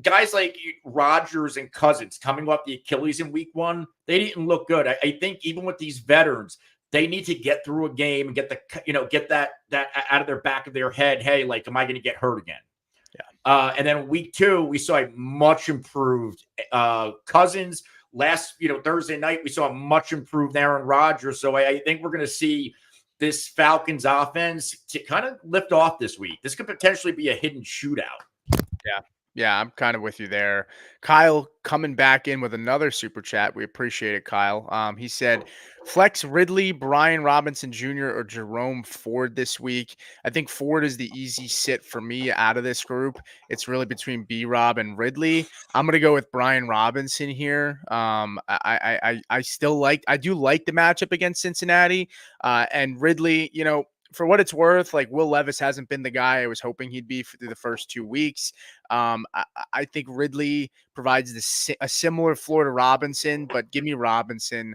guys like Rodgers and Cousins coming off the Achilles in week 1, they didn't look good. I think even with these veterans, they need to get through a game and get that out of their back of their head. Hey, like, am I going to get hurt again? Yeah. And then week 2, we saw a much improved Cousins. Last Thursday night, we saw a much improved Aaron Rodgers. So I think we're going to see this Falcons offense to kind of lift off this week. This could potentially be a hidden shootout. Yeah. Yeah, I'm kind of with you there. Kyle coming back in with another super chat. We appreciate it, Kyle. He said, flex Ridley, Brian Robinson Jr., or Jerome Ford this week. I think Ford is the easy sit for me out of this group. It's really between B-Rob and Ridley. I'm going to go with Brian Robinson here. I do like the matchup against Cincinnati. And Ridley, for what it's worth, like Will Levis hasn't been the guy I was hoping he'd be through the first 2 weeks. I think Ridley provides a similar floor to Robinson, but give me Robinson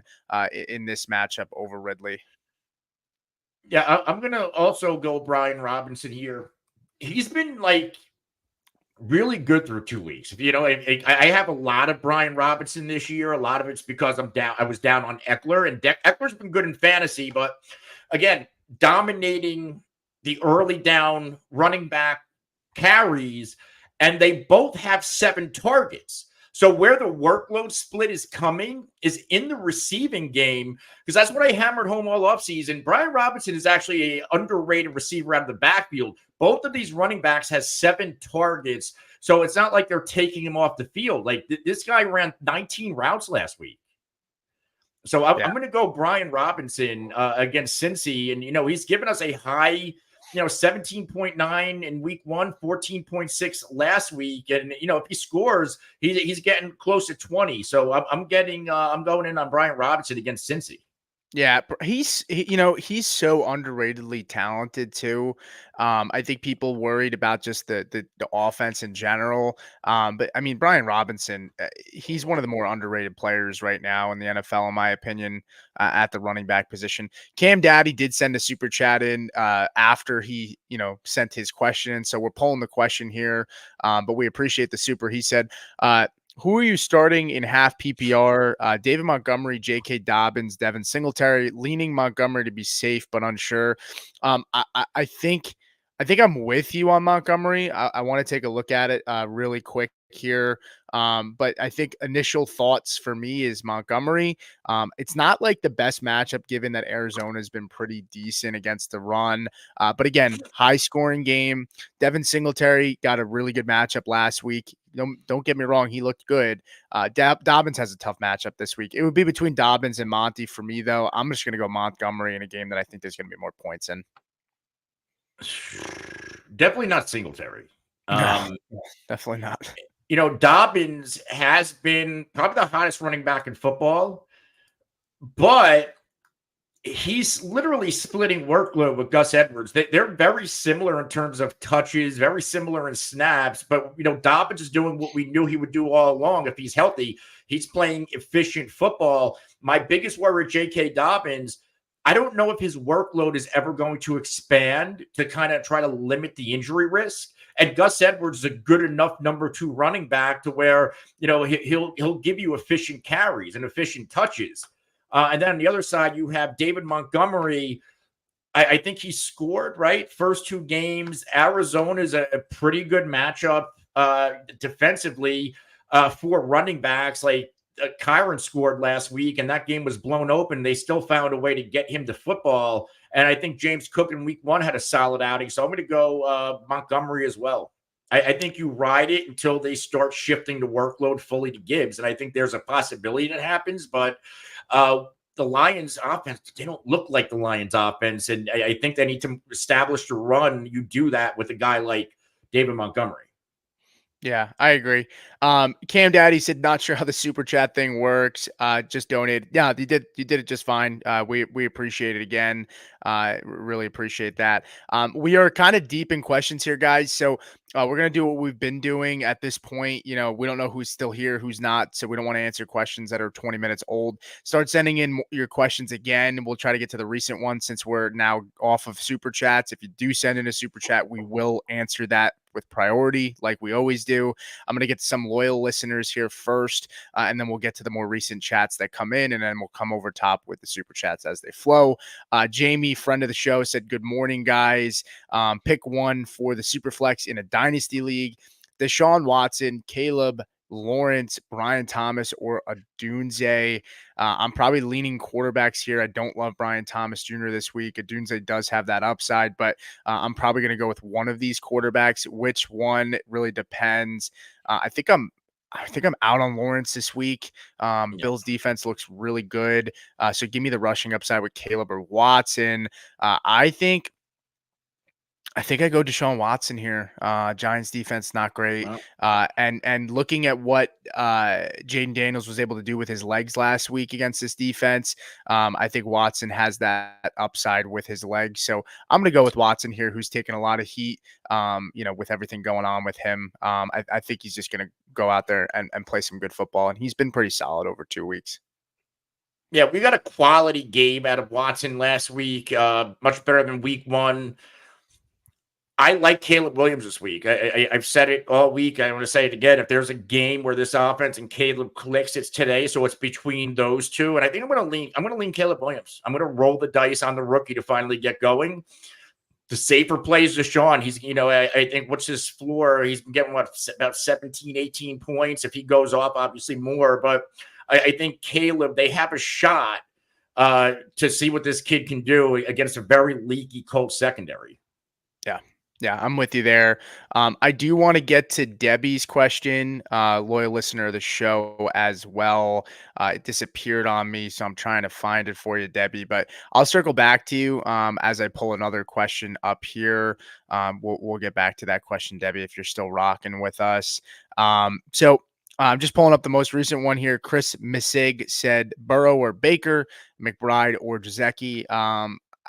in this matchup over Ridley. Yeah, I'm going to also go Brian Robinson here. He's been like really good through 2 weeks. I have a lot of Brian Robinson this year. A lot of it's because I was down on Eckler, and Eckler's been good in fantasy, but again, dominating the early down running back carries, and they both have 7 targets. So where the workload split is coming is in the receiving game, because that's what I hammered home all offseason. Brian Robinson is actually an underrated receiver out of the backfield. Both of these running backs has 7 targets, so it's not like they're taking him off the field. Like this guy ran 19 routes last week. So I'm going to go Brian Robinson against Cincy. And, he's given us a high, 17.9 in week 1, 14.6 last week. And, if he scores, he's getting close to 20. So I'm going in on Brian Robinson against Cincy. Yeah, he's so underratedly talented too. I think people worried about just the offense in general. But I mean, Brian Robinson, he's one of the more underrated players right now in the NFL, in my opinion, at the running back position. Cam Daddy did send a super chat in after he sent his question, so we're pulling the question here. But we appreciate the super. He said, who are you starting in half PPR? David Montgomery, J.K. Dobbins, Devin Singletary, leaning Montgomery to be safe but unsure. I think I think I'm with you on Montgomery. I want to take a look at it really quick here. But I think initial thoughts for me is Montgomery. It's not like the best matchup given that Arizona has been pretty decent against the run. But again, high scoring game. Devin Singletary got a really good matchup last week. Don't get me wrong, he looked good. Dobbins has a tough matchup this week. It would be between Dobbins and Monty for me, though. I'm just going to go Montgomery in a game that I think there's going to be more points in. Definitely not Singletary. No, definitely not. Dobbins has been probably the hottest running back in football, but he's literally splitting workload with Gus Edwards. They're very similar in terms of touches, very similar in snaps, but Dobbins is doing what we knew he would do all along. If he's healthy, he's playing efficient football. My biggest worry with J.K. Dobbins, I don't know if his workload is ever going to expand to kind of try to limit the injury risk. And Gus Edwards is a good enough number 2 running back to where he'll give you efficient carries and efficient touches. And then on the other side, you have David Montgomery. I think he scored, right? First 2 games. Arizona is a pretty good matchup defensively for running backs. Like Kyron scored last week, and that game was blown open. They still found a way to get him to football. And I think James Cook in week 1 had a solid outing. So I'm going to go Montgomery as well. I think you ride it until they start shifting the workload fully to Gibbs. And I think there's a possibility that happens, but the Lions offense, they don't look like the Lions offense. And I think they need to establish the run. You do that with a guy like David Montgomery. Yeah, I agree. Cam Daddy said, not sure how the super chat thing works. Just donate. Yeah, you did it just fine. We appreciate it again. Really appreciate that. We are kind of deep in questions here, guys. So we're gonna do what we've been doing at this point. We don't know who's still here, who's not. So we don't want to answer questions that are 20 minutes old. Start sending in your questions again. We'll try to get to the recent ones since we're now off of super chats. If you do send in a super chat, we will answer that with priority like we always do. I'm going to get to some loyal listeners here first, and then we'll get to the more recent chats that come in, and then we'll come over top with the super chats as they flow. Jamie, friend of the show, said, good morning, guys. Pick one for the Superflex in a dynasty league. Deshaun Watson, Caleb Lawrence, Brian Thomas, or Adunze. I'm probably leaning quarterbacks here. I don't love Brian Thomas Jr. this week. Adunze does have that upside, but I'm probably going to go with one of these quarterbacks. Which one really depends. I think I'm out on Lawrence this week. Bill's defense looks really good. So give me the rushing upside with Caleb or Watson. I think I go Deshaun Watson here. Giants defense not great. And looking at what Jaden Daniels was able to do with his legs last week against this defense, I think Watson has that upside with his legs. So I'm going to go with Watson here, who's taken a lot of heat, with everything going on with him. I think he's just going to go out there and play some good football, and he's been pretty solid over 2 weeks. Yeah, we got a quality game out of Watson last week, much better than week 1. I like Caleb Williams this week. I've said it all week. I want to say it again. If there's a game where this offense and Caleb clicks, it's today. So it's between those two. And I think I'm going to lean Caleb Williams. I'm going to roll the dice on the rookie to finally get going. The safer plays Deshaun. He's, I think what's his floor? He's been getting about 17, 18 points. If he goes off, obviously more. But I think Caleb, they have a shot to see what this kid can do against a very leaky Colts secondary. Yeah, I'm with you there. I do want to get to Debbie's question, loyal listener of the show as well. It disappeared on me, so I'm trying to find it for you, Debbie. But I'll circle back to you as I pull another question up here. We'll get back to that question, Debbie, if you're still rocking with us. So I'm just pulling up the most recent one here. Chris Missig said Burrow or Baker, McBride or Jaceki.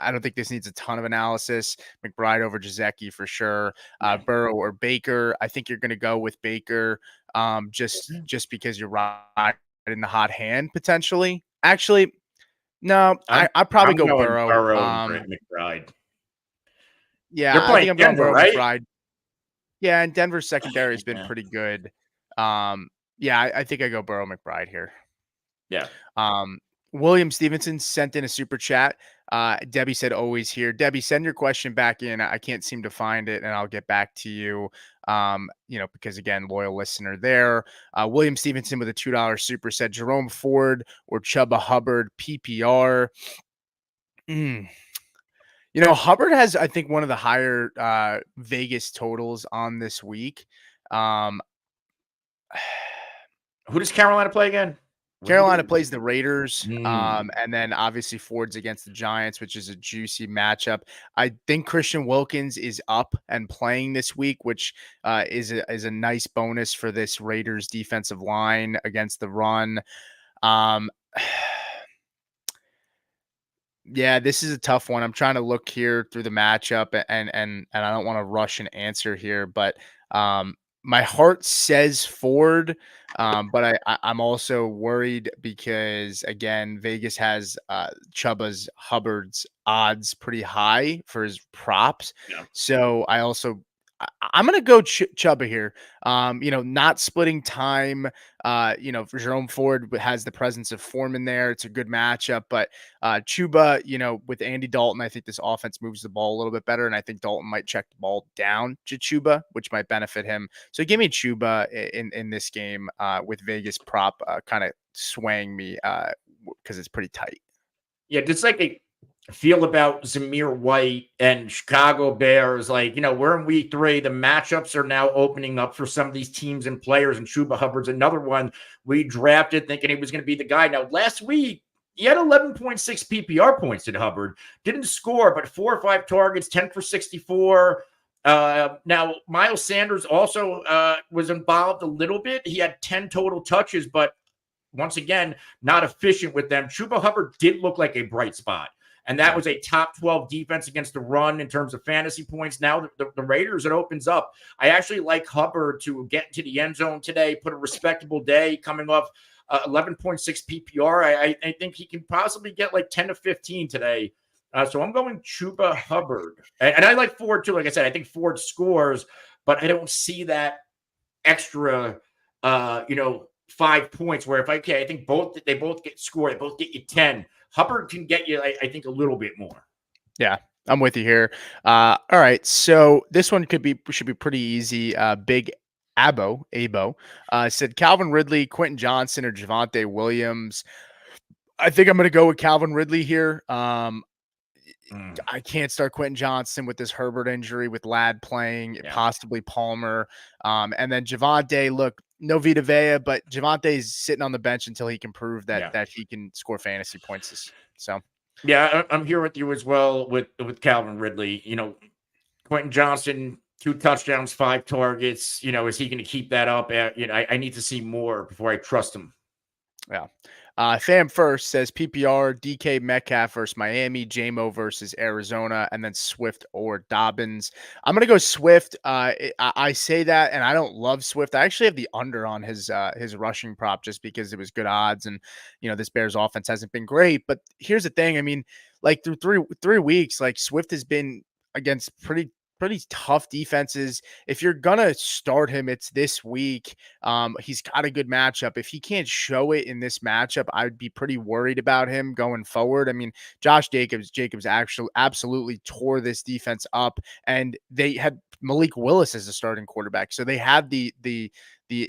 I don't think this needs a ton of analysis. McBride over Jaceki for sure. Burrow or Baker. I think you're going to go with Baker just because you're riding the hot hand potentially. Actually, no, I'd probably go Burrow. McBride. Yeah, I think I'm going Burrow, right? McBride. Yeah, and Denver's secondary has been pretty good. Yeah, I think I go Burrow McBride here. Yeah. William Stevenson sent in a super chat. Debbie said always here. Debbie, send your question back in. I can't seem to find it, and I'll get back to you. Because again, loyal listener there. William Stevenson with a $2 super said Jerome Ford or Chuba Hubbard PPR. Hubbard has, I think, one of the higher Vegas totals on this week. Who does Carolina play again? Carolina plays the Raiders, Mm. and then obviously Ford's against the Giants, which is a juicy matchup. I think Christian Wilkins is up and playing this week, which is a nice bonus for this Raiders defensive line against the run. Yeah, this is a tough one. I'm trying to look here through the matchup, and I don't want to rush an answer here, but my heart says Ford, but I'm also worried because again, Vegas has Chuba's Hubbard's odds pretty high for his props. Yeah. So I'm gonna go Chuba here. Not splitting time. For Jerome Ford has the presence of Foreman there. It's a good matchup, but Chuba, with Andy Dalton, I think this offense moves the ball a little bit better, and I think Dalton might check the ball down to Chuba, which might benefit him. So give me Chuba in this game with Vegas prop kind of swaying me because it's pretty tight. Yeah, just like a feel about Zamir White and Chicago Bears. Like, we're in week 3. The matchups are now opening up for some of these teams and players, and Chuba Hubbard's another one we drafted thinking he was going to be the guy. Now, last week, he had 11.6 PPR points at Hubbard. Didn't score, but 4 or 5 targets, 10 for 64. Now, Miles Sanders also was involved a little bit. He had 10 total touches, but once again, not efficient with them. Chuba Hubbard did look like a bright spot. And that was a top 12 defense against the run in terms of fantasy points. Now the Raiders, it opens up. I actually like Hubbard to get into the end zone today, put a respectable day coming off 11.6 PPR. I think he can possibly get like 10 to 15 today. So I'm going Chuba Hubbard. And I like Ford too. Like I said, I think Ford scores, but I don't see that extra, 5 points where I think they both get scored. They both get you 10. Hubbard can get you, I think, a little bit more. Yeah, I'm with you here. All right, so this one should be pretty easy. Big Abo said Calvin Ridley, Quentin Johnson, or Javonte Williams. I think I'm going to go with Calvin Ridley here. I can't start Quentin Johnson with this Herbert injury, with Ladd playing, possibly Palmer. And then Javonte, look, no Vita Vea, but Javante's sitting on the bench until he can prove that he can score fantasy points. So, yeah, I'm here with you as well with Calvin Ridley. Quentin Johnson, 2 touchdowns, 5 targets. Is he going to keep that up? I need to see more before I trust him. Yeah. Fam First says PPR, DK Metcalf versus Miami, JMO versus Arizona, and then Swift or Dobbins. I'm going to go Swift. I say that, and I don't love Swift. I actually have the under on his rushing prop just because it was good odds, and this Bears offense hasn't been great. But here's the thing. I mean, like through three weeks, like Swift has been against pretty tough defenses. If you're gonna start him, it's this week. He's got a good matchup. If he can't show it in this matchup, I'd be pretty worried about him going forward. I mean, Josh Jacobs actually absolutely tore this defense up, and they had Malik Willis as a starting quarterback, so they had the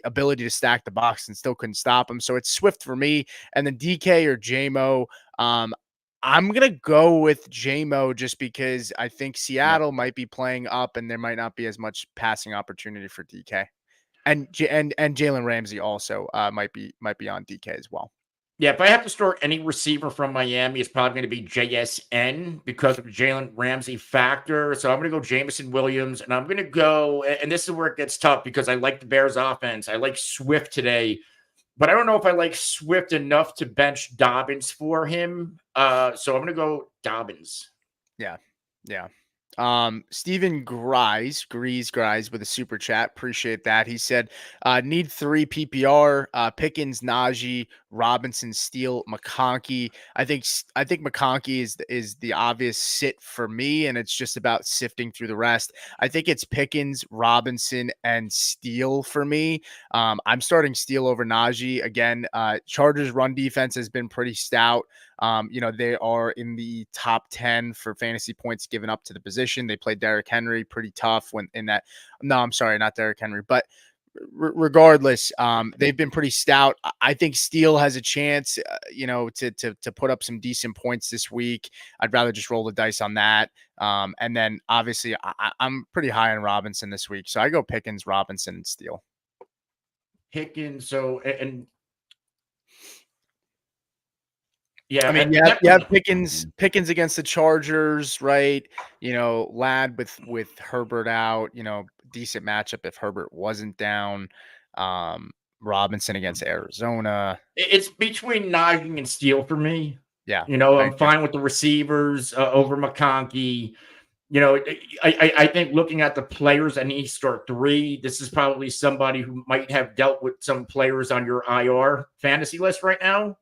ability to stack the box and still couldn't stop him. So it's Swift for me, and then DK or JMO. I'm going to go with JMO just because I think Seattle might be playing up and there might not be as much passing opportunity for DK. And Jalen Ramsey also might be on DK as well. Yeah, if I have to start any receiver from Miami, it's probably going to be JSN because of the Jalen Ramsey factor. So I'm going to go Jameson Williams, and I'm going to go, and this is where it gets tough because I like the Bears offense. I like Swift today. But I don't know if I like Swift enough to bench Dobbins for him. So I'm going to go Dobbins. Yeah. Stephen Grise with a super chat. Appreciate that. He said, need 3 PPR, Pickens, Najee, Robinson, Steele, McConkey. I think McConkey is the obvious sit for me, and it's just about sifting through the rest. I think it's Pickens, Robinson, and Steele for me. I'm starting Steele over Najee. Again, Chargers run defense has been pretty stout. They are in the top 10 for fantasy points given up to the position. They played Derrick Henry pretty tough when in that. No, I'm sorry, not Derrick Henry, but regardless, they've been pretty stout. I think Steele has a chance, to put up some decent points this week. I'd rather just roll the dice on that. And then obviously I'm pretty high on Robinson this week, so I go Pickens, Robinson, and Steele. Pickens. So and yeah, I mean, and you have Pickens against the Chargers, right? Lad with Herbert out, decent matchup if Herbert wasn't down. Robinson against Arizona. it's between Najee and Steele for me. Yeah, I'm fine with the receivers over McConkey. I think looking at the players and he start 3, this is probably somebody who might have dealt with some players on your IR fantasy list right now.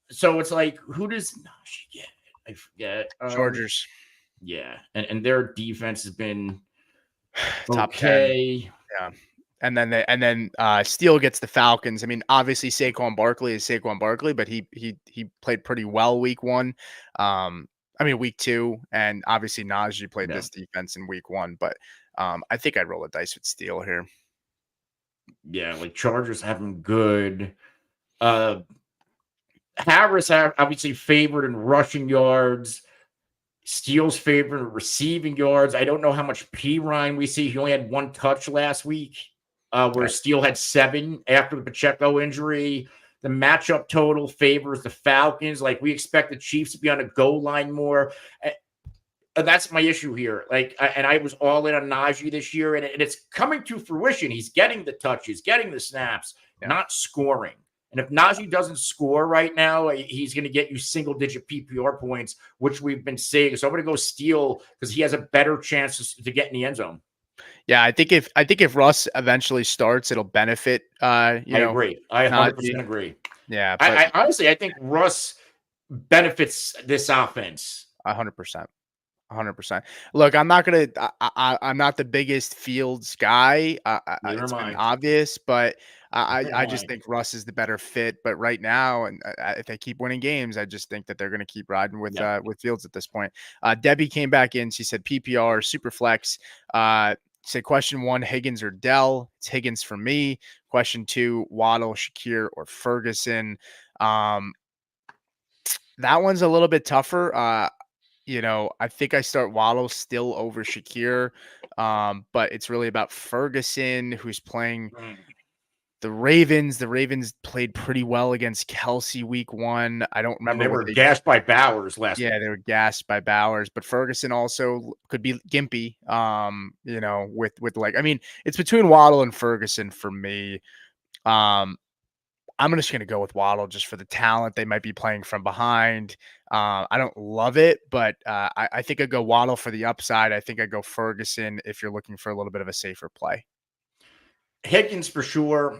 So it's like, who does Najee get? I forget. Chargers. Yeah, and their defense has been Top 10. Yeah. And then Steele gets the Falcons. I mean, obviously Saquon Barkley is Saquon Barkley, but he played pretty well week 1. Week 2, and obviously Najee played this defense in week 1. But I think I'd roll a dice with Steele here. Yeah, like Chargers have him good. Harris obviously favored in rushing yards. Steele's favored in receiving yards. I don't know how much Pirine we see. He only had 1 touch last week, where Steele had 7 after the Pacheco injury. The matchup total favors the Falcons. Like, we expect the Chiefs to be on a goal line more. That's my issue here. And I was all in on Najee this year, and it's coming to fruition. He's getting the touches, getting the snaps, not scoring. And if Najee doesn't score right now, he's going to get you single-digit PPR points, which we've been seeing. So I'm going to go Steele because he has a better chance to get in the end zone. Yeah, I think if Russ eventually starts, it'll benefit. I agree. I 100% agree. Yeah, but I honestly, I think Russ benefits this offense. 100%. 100%. Look, I'm not the biggest Fields guy. It's been obvious, but I just think Russ is the better fit. But right now, and if they keep winning games, I just think that they're going to keep riding with Fields at this point. Debbie came back in. She said PPR, super flex. Say question 1, Higgins or Dell. It's Higgins for me. Question 2, Waddle, Shakir, or Ferguson. That one's a little bit tougher. I think I start Waddle still over Shakir, but it's really about Ferguson, who's playing the Ravens. The Ravens played pretty well against Kelsey week 1. I don't remember. They were gassed by Bowers last week. Yeah, they were gassed by Bowers, but Ferguson also could be gimpy. It's between Waddle and Ferguson for me. I'm just going to go with Waddle just for the talent. They might be playing from behind. I don't love it, but I think I go Waddle for the upside. I think I go Ferguson if you're looking for a little bit of a safer play. Higgins for sure.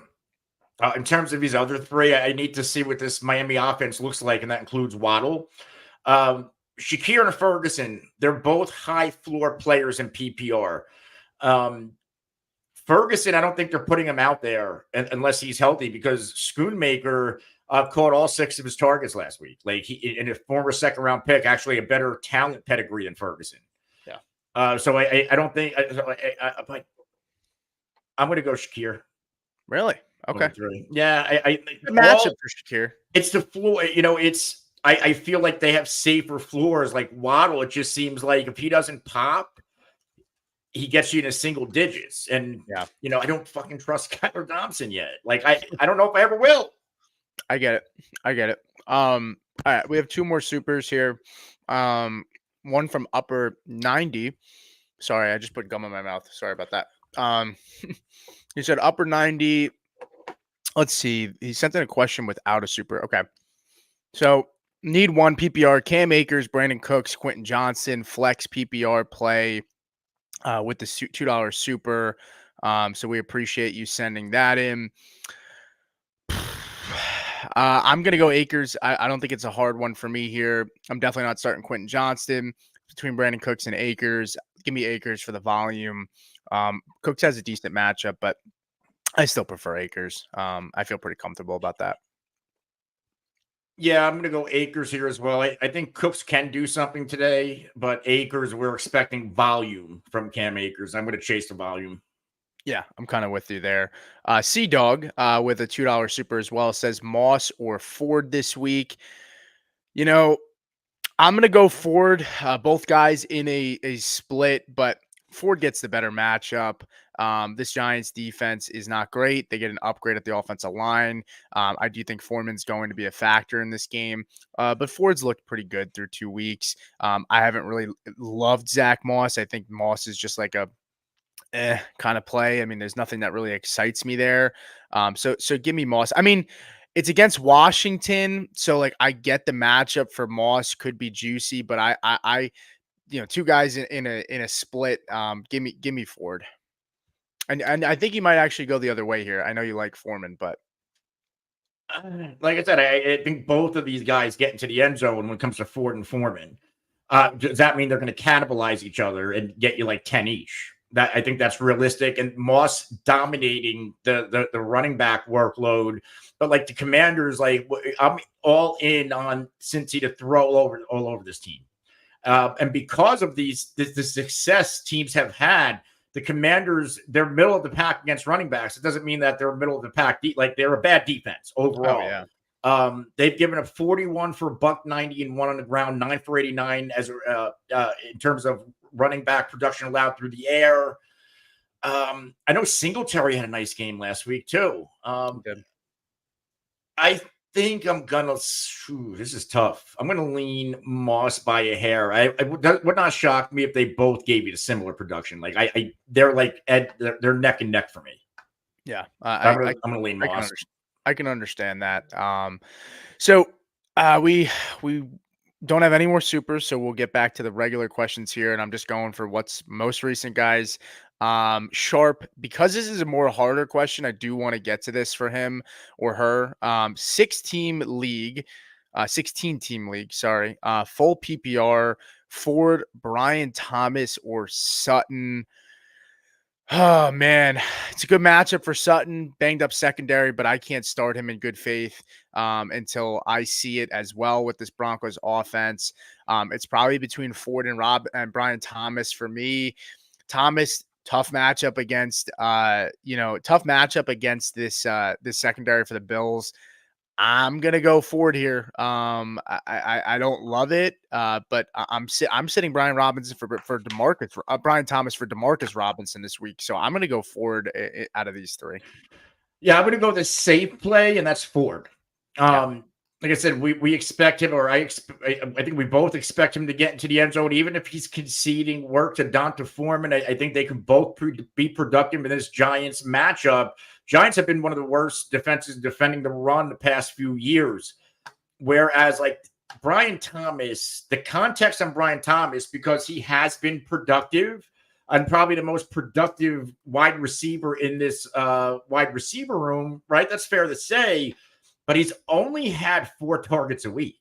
In terms of these other 3, I need to see what this Miami offense looks like, and that includes Waddle. Shakir and Ferguson, they're both high floor players in PPR. Ferguson, I don't think they're putting him out there unless he's healthy, because Schoonmaker caught all 6 of his targets last week. Like, he, in a former 2nd-round pick, actually a better talent pedigree than Ferguson. Yeah. So I don't think. But I'm going to go Shakir. Really? Okay. Yeah. Matchup for Shakir. It's the floor. I feel like they have safer floors. Like Waddle, it just seems like if he doesn't pop, he gets you into single digits. And, I don't fucking trust Skylar Thompson yet. Like, I don't know if I ever will. I get it. All right. We have 2 more supers here. One from Upper 90. Sorry, I just put gum in my mouth. Sorry about that. He said Upper 90. Let's see. He sent in a question without a super. Okay. So need 1 PPR, Cam Akers, Brandon Cooks, Quentin Johnson, flex PPR play with the $2 super. So we appreciate you sending that in. I'm going to go Akers. I don't think it's a hard one for me here. I'm definitely not starting Quentin Johnston. Between Brandon Cooks and Akers, give me Akers for the volume. Cooks has a decent matchup, but I still prefer Akers. I feel pretty comfortable about that. Yeah, I'm going to go Akers here as well. I think Cooks can do something today, but Akers, we're expecting volume from Cam Akers. I'm going to chase the volume. Yeah, I'm kind of with you there. Sea Dog with a $2 super as well says Moss or Ford this week. You know, I'm gonna go Ford. Both guys in a split, but Ford gets the better matchup. This Giants defense is not great. They get an upgrade at the offensive line. I do think Foreman's going to be a factor in this game, but Ford's looked pretty good through 2 weeks. I haven't really loved Zach Moss. I think Moss is just like a kind of play. I mean, there's nothing that really excites me there. So give me Moss. I mean, it's against Washington, so like I get the matchup for Moss could be juicy, but I two guys in a split. Give me Ford, and I think you might actually go the other way here. I know you like Foreman, but Like I said, I think both of these guys get into the end zone when it comes to Ford and Foreman. Does that mean they're going to cannibalize each other and get you like 10 each? That I think that's realistic. And Moss dominating the running back workload, but like the Commanders, like I'm all in on Cincy to throw all over this team. And because of the success teams have had, the Commanders, they're middle of the pack against running backs. It doesn't mean that they're middle of the pack. Like they're a bad defense oh overall. yeah, They've given up 41 for $190 and one on the ground, 9 for 89 as in terms of running back production allowed through the air. I know Singletary had a nice game last week too. good. I think I'm gonna. This is tough. I'm gonna lean Moss by a hair. That would not shock me if they both gave you a similar production. Like they're like they're neck and neck for me. Yeah, I'm gonna lean Moss. I can understand that. So we don't have any more supers, so we'll get back to the regular questions here, and I'm just going for what's most recent, guys. Sharp, because this is a more harder question, I do want to get to this for him or her. 16 team league, sorry. Full PPR, Ford, Brian Thomas, or Sutton. Oh man, it's a good matchup for Sutton. Banged up secondary, but I can't start him in good faith until I see it as well with this Broncos offense. It's probably between Ford and Brian Thomas for me. Thomas, tough matchup against this secondary for the Bills. I'm gonna go Ford here. I don't love it, but I'm sitting Brian Robinson for Demarcus Brian Thomas for Demarcus Robinson this week, so I'm gonna go Ford out of these three. Yeah, I'm gonna go the safe play, and that's Ford. Yeah, Like I said, we expect him, or I think we both expect him to get into the end zone, even if he's conceding work to Donta Foreman. I think they can both be productive in this Giants matchup. Giants have been one of the worst defenses defending the run the past few years. Whereas, like Brian Thomas, the context on Brian Thomas, because he has been productive and probably the most productive wide receiver in this wide receiver room, right? That's fair to say, but he's only had 4 targets a week.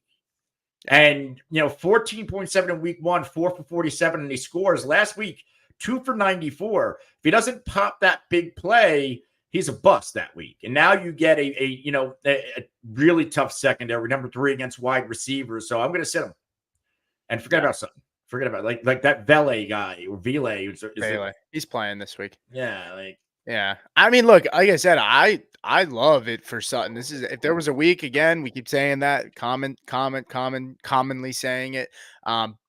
And, 14.7 in week one, 4 for 47, and he scores last week, 2 for 94. If he doesn't pop that big play, he's a bust that week. And now you get a really tough secondary, number 3 against wide receivers. So I'm going to sit him and forget about something. Forget about like that Vele guy or Vile. He's playing this week. Yeah, Yeah. I mean, look, like I said, I love it for Sutton. This is if there was a week again, we keep saying that commonly saying it.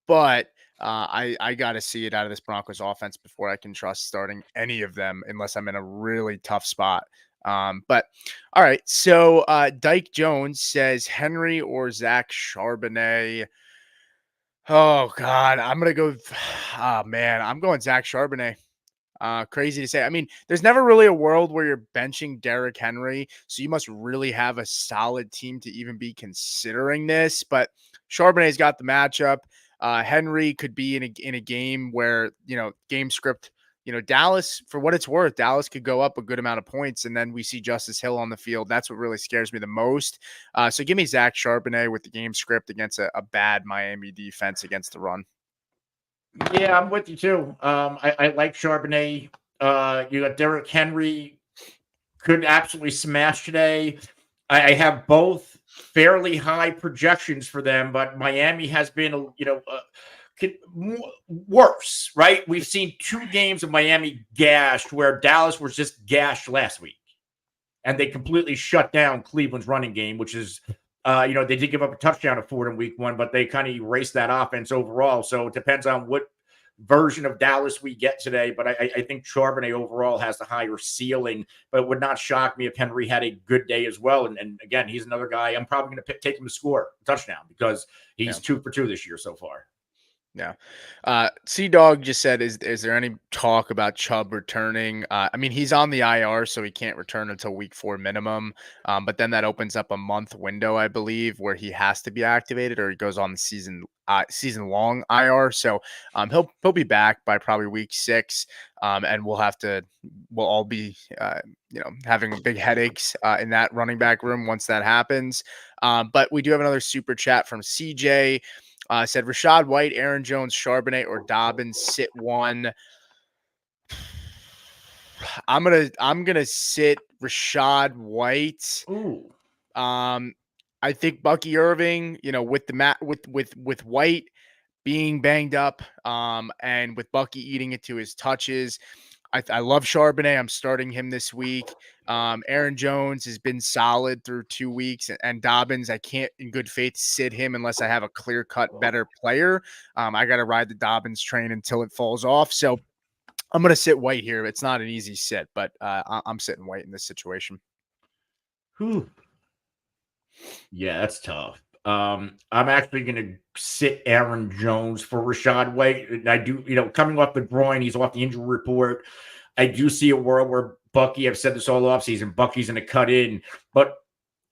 But I got to see it out of this Broncos offense before I can trust starting any of them unless I'm in a really tough spot. But all right. So Dyke Jones says Henry or Zach Charbonnet. Oh God, I'm gonna go. Oh man, I'm going Zach Charbonnet. Crazy to say. I mean, there's never really a world where you're benching Derrick Henry, so you must really have a solid team to even be considering this. But Charbonnet's got the matchup. Henry could be in a game where game script. Dallas, for what it's worth, Dallas could go up a good amount of points, and then we see Justice Hill on the field. That's what really scares me the most. So give me Zach Charbonnet with the game script against a bad Miami defense against the run. Yeah, I'm with you too. I like Charbonnet. You got Derrick Henry could absolutely smash today. I have both fairly high projections for them, but Miami has been, worse, right? We've seen 2 games of Miami gashed where Dallas was just gashed last week, and they completely shut down Cleveland's running game, which is, they did give up a touchdown to Ford in week 1, but they kind of erased that offense overall. So it depends on what version of Dallas we get today. But I think Charbonnet overall has the higher ceiling, but it would not shock me if Henry had a good day as well. And again, he's another guy I'm probably going to take him to score a touchdown because he's Yeah. 2 for 2 this year so far. Yeah. Sea Dog just said, is there any talk about Chubb returning? I mean, he's on the IR, so he can't return until week 4 minimum. But then that opens up a month window, I believe, where he has to be activated or he goes on the season long IR. So he'll be back by probably week 6. And we'll all be having big headaches in that running back room once that happens. But we do have another super chat from CJ. Said Rachaad White, Aaron Jones, Charbonnet, or Dobbins sit one. I'm gonna sit Rachaad White. Ooh. I think Bucky Irving, with the with White being banged up, and with Bucky eating it to his touches. I love Charbonnet. I'm starting him this week. Aaron Jones has been solid through 2 weeks, and Dobbins, I can't in good faith sit him unless I have a clear-cut better player. I got to ride the Dobbins train until it falls off. So I'm going to sit White here. It's not an easy sit, but I'm sitting White in this situation. Whew. Yeah, that's tough. I'm actually going to sit Aaron Jones for Rachaad White. And I do, coming off the groin, he's off the injury report. I do see a world where Bucky, I've said this all offseason, Bucky's going to cut in, but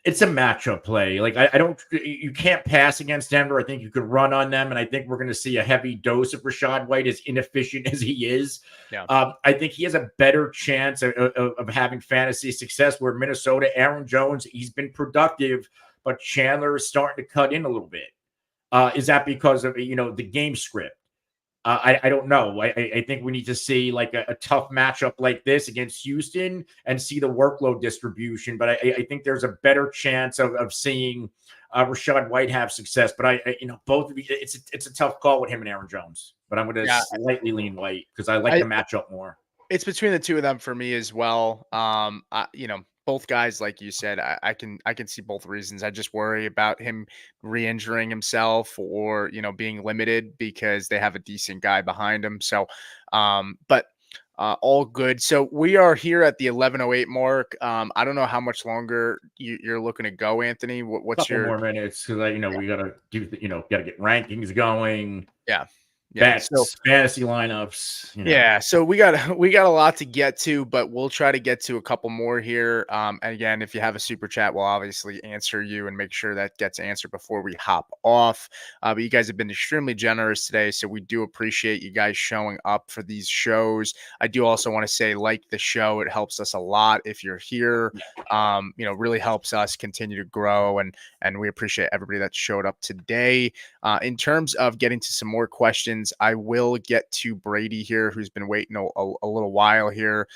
it's a matchup play. Like, I don't, you can't pass against Denver. I think you could run on them. And I think we're going to see a heavy dose of Rachaad White, as inefficient as he is. Yeah. I think he has a better chance of having fantasy success where Minnesota, Aaron Jones, he's been productive, but Chandler is starting to cut in a little bit. Is that because of, the game script? I don't know. I think we need to see like a tough matchup like this against Houston and see the workload distribution. But I think there's a better chance of seeing Rachaad White have success. But both of you, it's a tough call with him and Aaron Jones. But I'm going to slightly lean White because I like the matchup more. It's between the two of them for me as well. Both guys, like you said, I can see both reasons. I just worry about him re-injuring himself or being limited because they have a decent guy behind him. So, but all good. So we are here at the 11:08 mark. I don't know how much longer you're looking to go, Anthony. What's Couple your more minutes because we gotta do gotta get rankings going. Yeah. Bets, So fantasy lineups. Yeah, so we got a lot to get to, but we'll try to get to a couple more here. And again, if you have a super chat, we'll obviously answer you and make sure that gets answered before we hop off. But you guys have been extremely generous today, so we do appreciate you guys showing up for these shows. I do also want to say, like the show, it helps us a lot if you're here. Really helps us continue to grow, and we appreciate everybody that showed up today. In terms of getting to some more questions, I will get to Brady here, who's been waiting a little while here.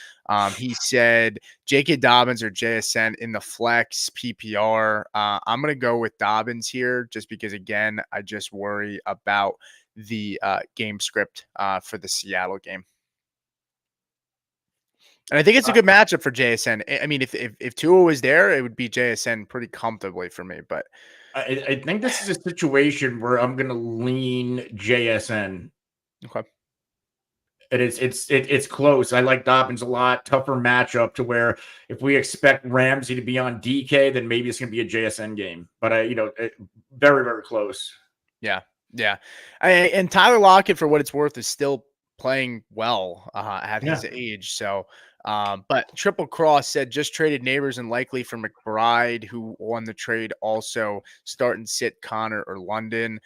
He said J.K. Dobbins or JSN in the flex PPR. I'm going to go with Dobbins here just because, again, I just worry about the game script for the Seattle game. And I think it's a good matchup for JSN. I mean, if Tua was there, it would be JSN pretty comfortably for me. But I think this is a situation where I'm going to lean JSN. Okay. And it's close. I like Dobbins a lot. Tougher matchup to where if we expect Ramsey to be on DK, then maybe it's going to be a JSN game. But very, very close. Yeah. And Tyler Lockett, for what it's worth, is still playing well at his age. So, but Triple Cross said just traded Neighbors and likely for McBride, who won the trade. Also, start and sit Connor or London.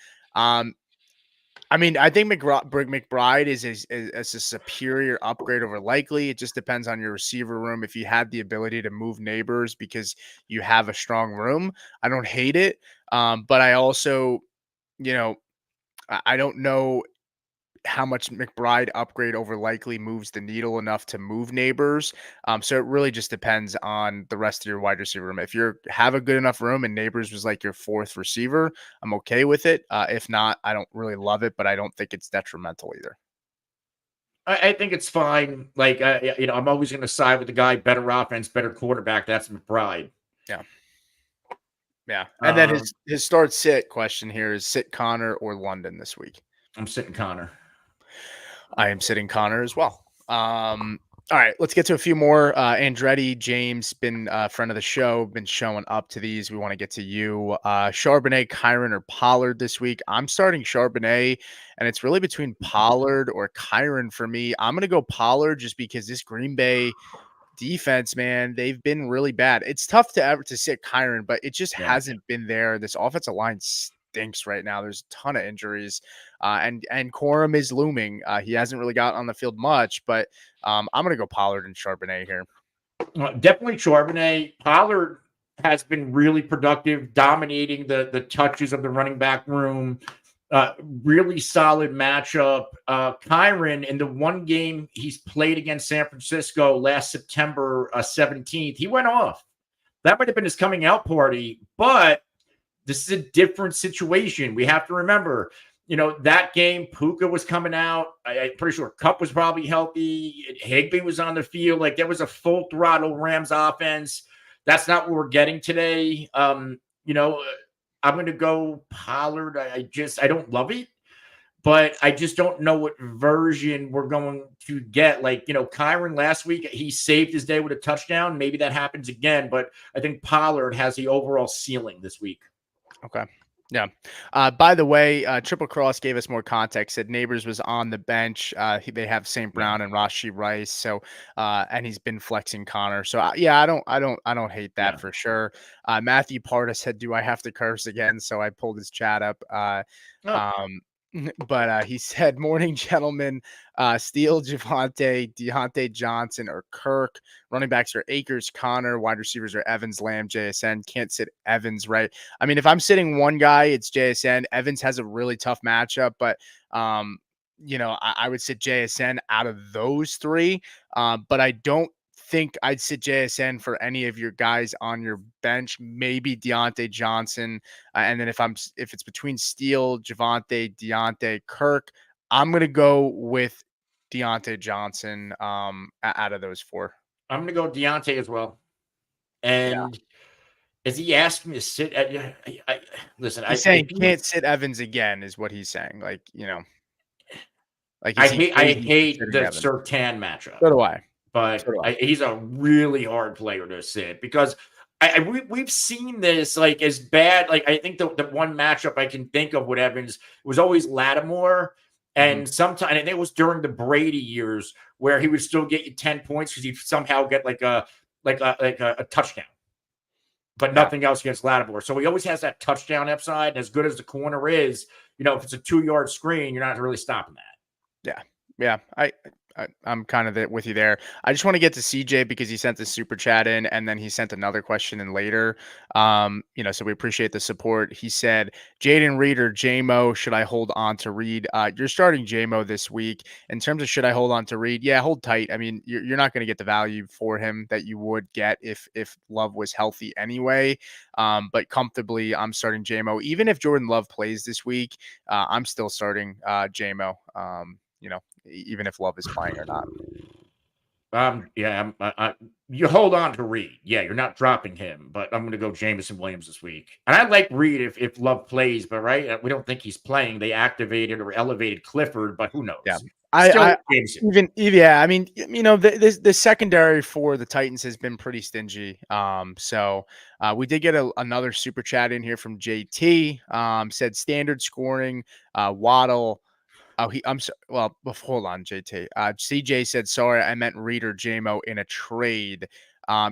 I mean, I think McBride is a superior upgrade over likely. It just depends on your receiver room. If you had the ability to move Neighbors because you have a strong room, I don't hate it. But I also, I don't know how much McBride upgrade over likely moves the needle enough to move Neighbors. So it really just depends on the rest of your wide receiver room. If you have a good enough room and Neighbors was like your fourth receiver, I'm okay with it. If not, I don't really love it, but I don't think it's detrimental either. I think it's fine. Like, I'm always going to side with the guy, better offense, better quarterback. That's McBride. Yeah. Yeah. And then Um, his start sit question here is sit Connor or London this week. I'm sitting Connor. I am sitting Connor as well. All right, let's get to a few more. Andretti, James, been a friend of the show, been showing up to these. We want to get to you. Charbonnet, Kyron, or Pollard this week. I'm starting Charbonnet, and it's really between Pollard or Kyron for me. I'm going to go Pollard just because this Green Bay defense, man, they've been really bad. It's tough to ever to sit Kyron, but it just Yeah. hasn't been there. This offensive line stinks right now. There's a ton of injuries, and Corum is looming. He hasn't really got on the field much, but I'm gonna go Pollard and Charbonnet here. Definitely Charbonnet. Pollard has been really productive, dominating the touches of the running back room. Really solid matchup. Kyron, in the one game he's played against San Francisco last September 17th, he went off. That might have been his coming out party, but this is a different situation. We have to remember, that game, Puka was coming out. I'm pretty sure Cup was probably healthy. Higbee was on the field. Like, there was a full throttle Rams offense. That's not what we're getting today. I'm going to go Pollard. I don't love it, but I just don't know what version we're going to get. Like, Kyron last week, he saved his day with a touchdown. Maybe that happens again, but I think Pollard has the overall ceiling this week. Okay. Yeah. By the way, Triple Cross gave us more context. Said Neighbors was on the bench. They have St. Yeah. Brown and Rashi Rice. So, and he's been flexing Connor. So, I don't hate that Yeah. for sure. Matthew Parta said, "Do I have to curse again?" So I pulled his chat up. Oh, Um, but he said, "Morning, gentlemen. Steele, Javante, Deontay Johnson, or Kirk. Running backs are Akers, Connor. Wide receivers are Evans, Lamb, JSN. Can't sit Evans, right? I mean, if I'm sitting one guy, it's JSN. Evans has a really tough matchup, but I would sit JSN out of those three. But I don't think I'd sit JSN for any of your guys on your bench. Maybe Deontay Johnson, and then if it's between Steele, Javante, Deontay, Kirk, I'm gonna go with Deontay Johnson. Out of those four, I'm going to go Deontay as well. yeah, And as he asked me to sit, listen, he's saying can't sit Evans again, is what he's saying. Like is he I crazy for hate sitting the Evans? Sertan matchup, So do I. but So do I. he's a really hard player to sit because we've seen this, like, as bad. Like, I think the one matchup I can think of with Evans was always Lattimore, Mhm. and sometimes, and it was during the Brady years where he would still get you 10 points because he'd somehow get like a touchdown, but Yeah. nothing else against Lattimore. So he always has that touchdown upside. And as good as the corner is, if it's a 2-yard screen, you're not really stopping that. Yeah. Yeah. I'm kind of with you there. I just want to get to CJ because he sent the super chat in and then he sent another question in later. So we appreciate the support. He said, Jaden Reed or JMO, should I hold on to Reed? You're starting JMO this week. In terms of should I hold on to Reed? Yeah, hold tight. I mean, you're not going to get the value for him that you would get if Love was healthy anyway. But comfortably, I'm starting JMO. Even if Jordan Love plays this week, I'm still starting JMO. Even if Love is playing or not. Yeah, you hold on to Reed. Yeah, you're not dropping him, but I'm going to go Jameson Williams this week. And I like Reed if Love plays, but right, we don't think he's playing. They activated or elevated Clifford, but who Yeah. knows? Still I Jameson. yeah, I mean, the secondary for the Titans has been pretty stingy. We did get another super chat in here from JT. Said standard scoring, Waddle. Oh, I'm so well, hold on, JT. CJ said, sorry, I meant Reed or JMO in a trade.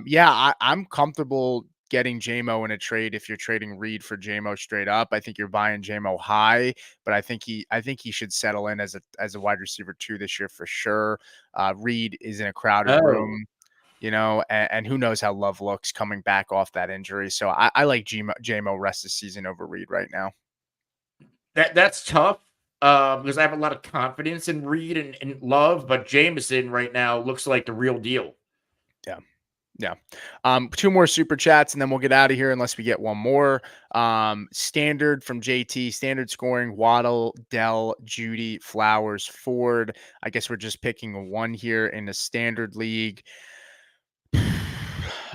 Yeah, I'm comfortable getting JMO in a trade if you're trading Reed for JMO straight up. I think you're buying JMO high, but I think he should settle in as a wide receiver 2 this year for sure. Reed is in a crowded Oh, room, and who knows how Love looks coming back off that injury. So I like JMO rest of the season over Reed right now. that's tough. because I have a lot of confidence in Reed and Love, but Jameson right now looks like the real deal. Yeah. Yeah. Two more super chats and then we'll get out of here unless we get one more. Standard from JT, standard scoring, Waddle, Dell, Judy, Flowers, Ford. I guess we're just picking one here in the standard league.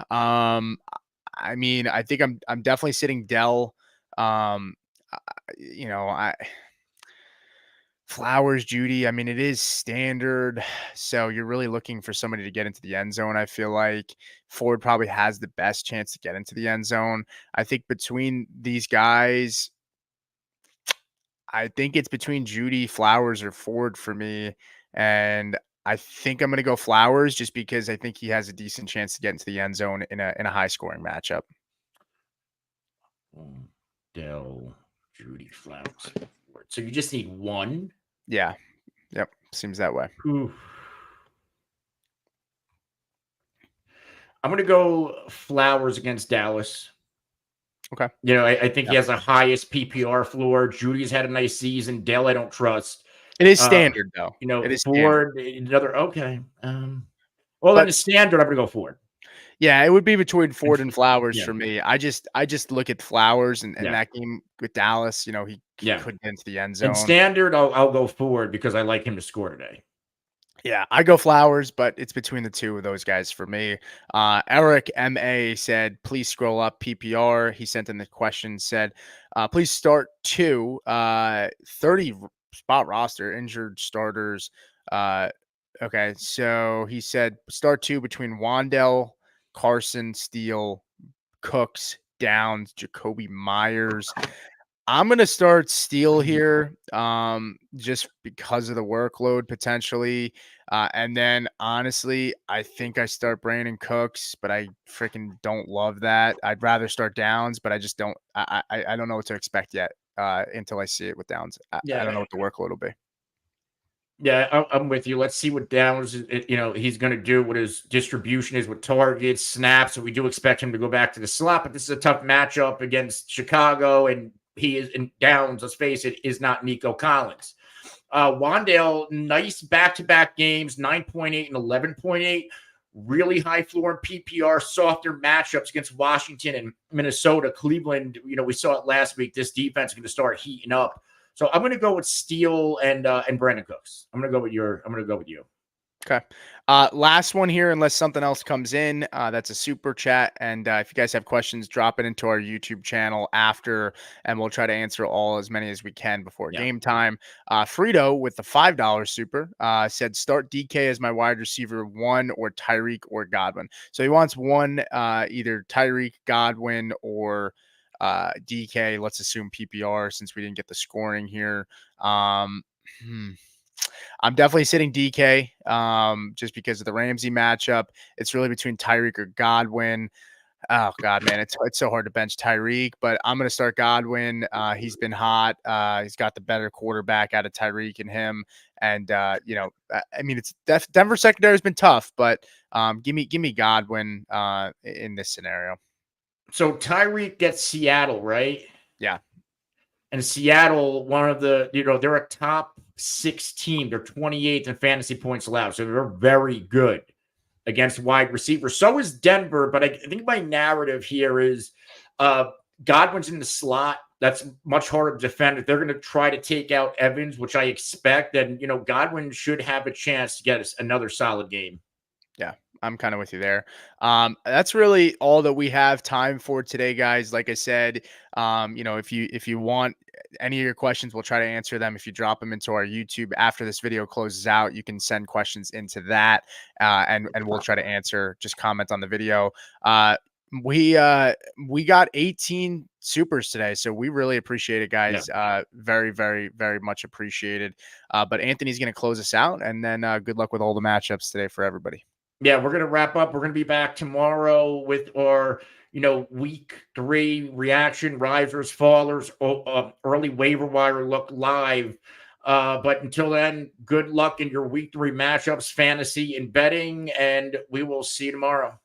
um, I mean, I think I'm definitely sitting Dell. Um, I Flowers, Judy. I mean, it is standard. So you're really looking for somebody to get into the end zone. I feel like Ford probably has the best chance to get into the end zone. I think between these guys, I think it's between Judy, Flowers, or Ford for me. And I think I'm going to go Flowers just because I think he has a decent chance to get into the end zone in a high scoring matchup. Dell, Judy, Flowers. So you just need one. Yeah. Yep. Seems that way. Oof. I'm going to go Flowers against Dallas. Okay. I think he has the highest PPR floor. Judy's had a nice season. Dell, I don't trust. It is standard, though. It is standard. Ford, another okay. Well, in the standard, I'm going to go Ford. Yeah, it would be between Ford and Flowers Yeah. for me. I just look at Flowers and Yeah. that game with Dallas, he could get into the end zone. In standard, I'll go Ford because I like him to score today. Yeah, I go Flowers, but it's between the two of those guys for me. Eric MA said, please scroll up PPR. He sent in the question, said, please start 30 spot roster, injured starters. Okay, so he said start 2 between Wandell, Carson, Steele, Cooks, Downs, Jacoby Myers. I'm going to start Steele here just because of the workload potentially. And then honestly, I think I start Brandon Cooks, but I freaking don't love that. I'd rather start Downs, but I just don't. I don't know what to expect yet until I see it with Downs. I don't know what the workload will be. Yeah, I'm with you. Let's see what Downs, he's going to do, what his distribution is with targets, snaps. So we do expect him to go back to the slot, but this is a tough matchup against Chicago, and he is in Downs. Let's face it, is not Nico Collins. Wandale, nice back-to-back games, 9.8 and 11.8. Really high floor in PPR, softer matchups against Washington and Minnesota. Cleveland, we saw it last week. This defense is going to start heating up. So I'm going to go with Steele and Brandon Cooks. I'm going to go with you. Okay. Last one here, unless something else comes in. That's a super chat. And if you guys have questions, drop it into our YouTube channel after, and we'll try to answer as many as we can before game time. Frito with the $5 super said, start DK as my wide receiver 1 or Tyreek or Godwin. So he wants one, either Tyreek, Godwin, or DK. Let's assume PPR since we didn't get the scoring here. I'm definitely sitting DK just because of the Ramsey matchup. It's really between Tyreek or Godwin. Oh God, man, it's so hard to bench Tyreek, but I'm going to start Godwin. He's been hot. He's got the better quarterback out of Tyreek and him. And I mean, it's Denver secondary has been tough, but give me Godwin in this scenario. So Tyreek gets Seattle, right? Yeah. And Seattle, one of the, they're a top 6 team. They're 28th in fantasy points allowed. So they're very good against wide receivers. So is Denver. But I think my narrative here is Godwin's in the slot. That's much harder to defend. If they're going to try to take out Evans, which I expect, then, Godwin should have a chance to get us another solid game. Yeah, I'm kind of with you there. That's really all that we have time for today, guys. Like I said, if you want any of your questions, we'll try to answer them. If you drop them into our YouTube after this video closes out, you can send questions into that, and we'll try to answer. Just comment on the video. We got 18 supers today, so we really appreciate it, guys. Yeah. Very, very, very much appreciated. But Anthony's going to close us out, and then good luck with all the matchups today for everybody. Yeah, we're going to wrap up. We're going to be back tomorrow with our, week 3 reaction, risers, fallers, early waiver wire look live. But until then, good luck in your week 3 matchups, fantasy and betting, and we will see you tomorrow.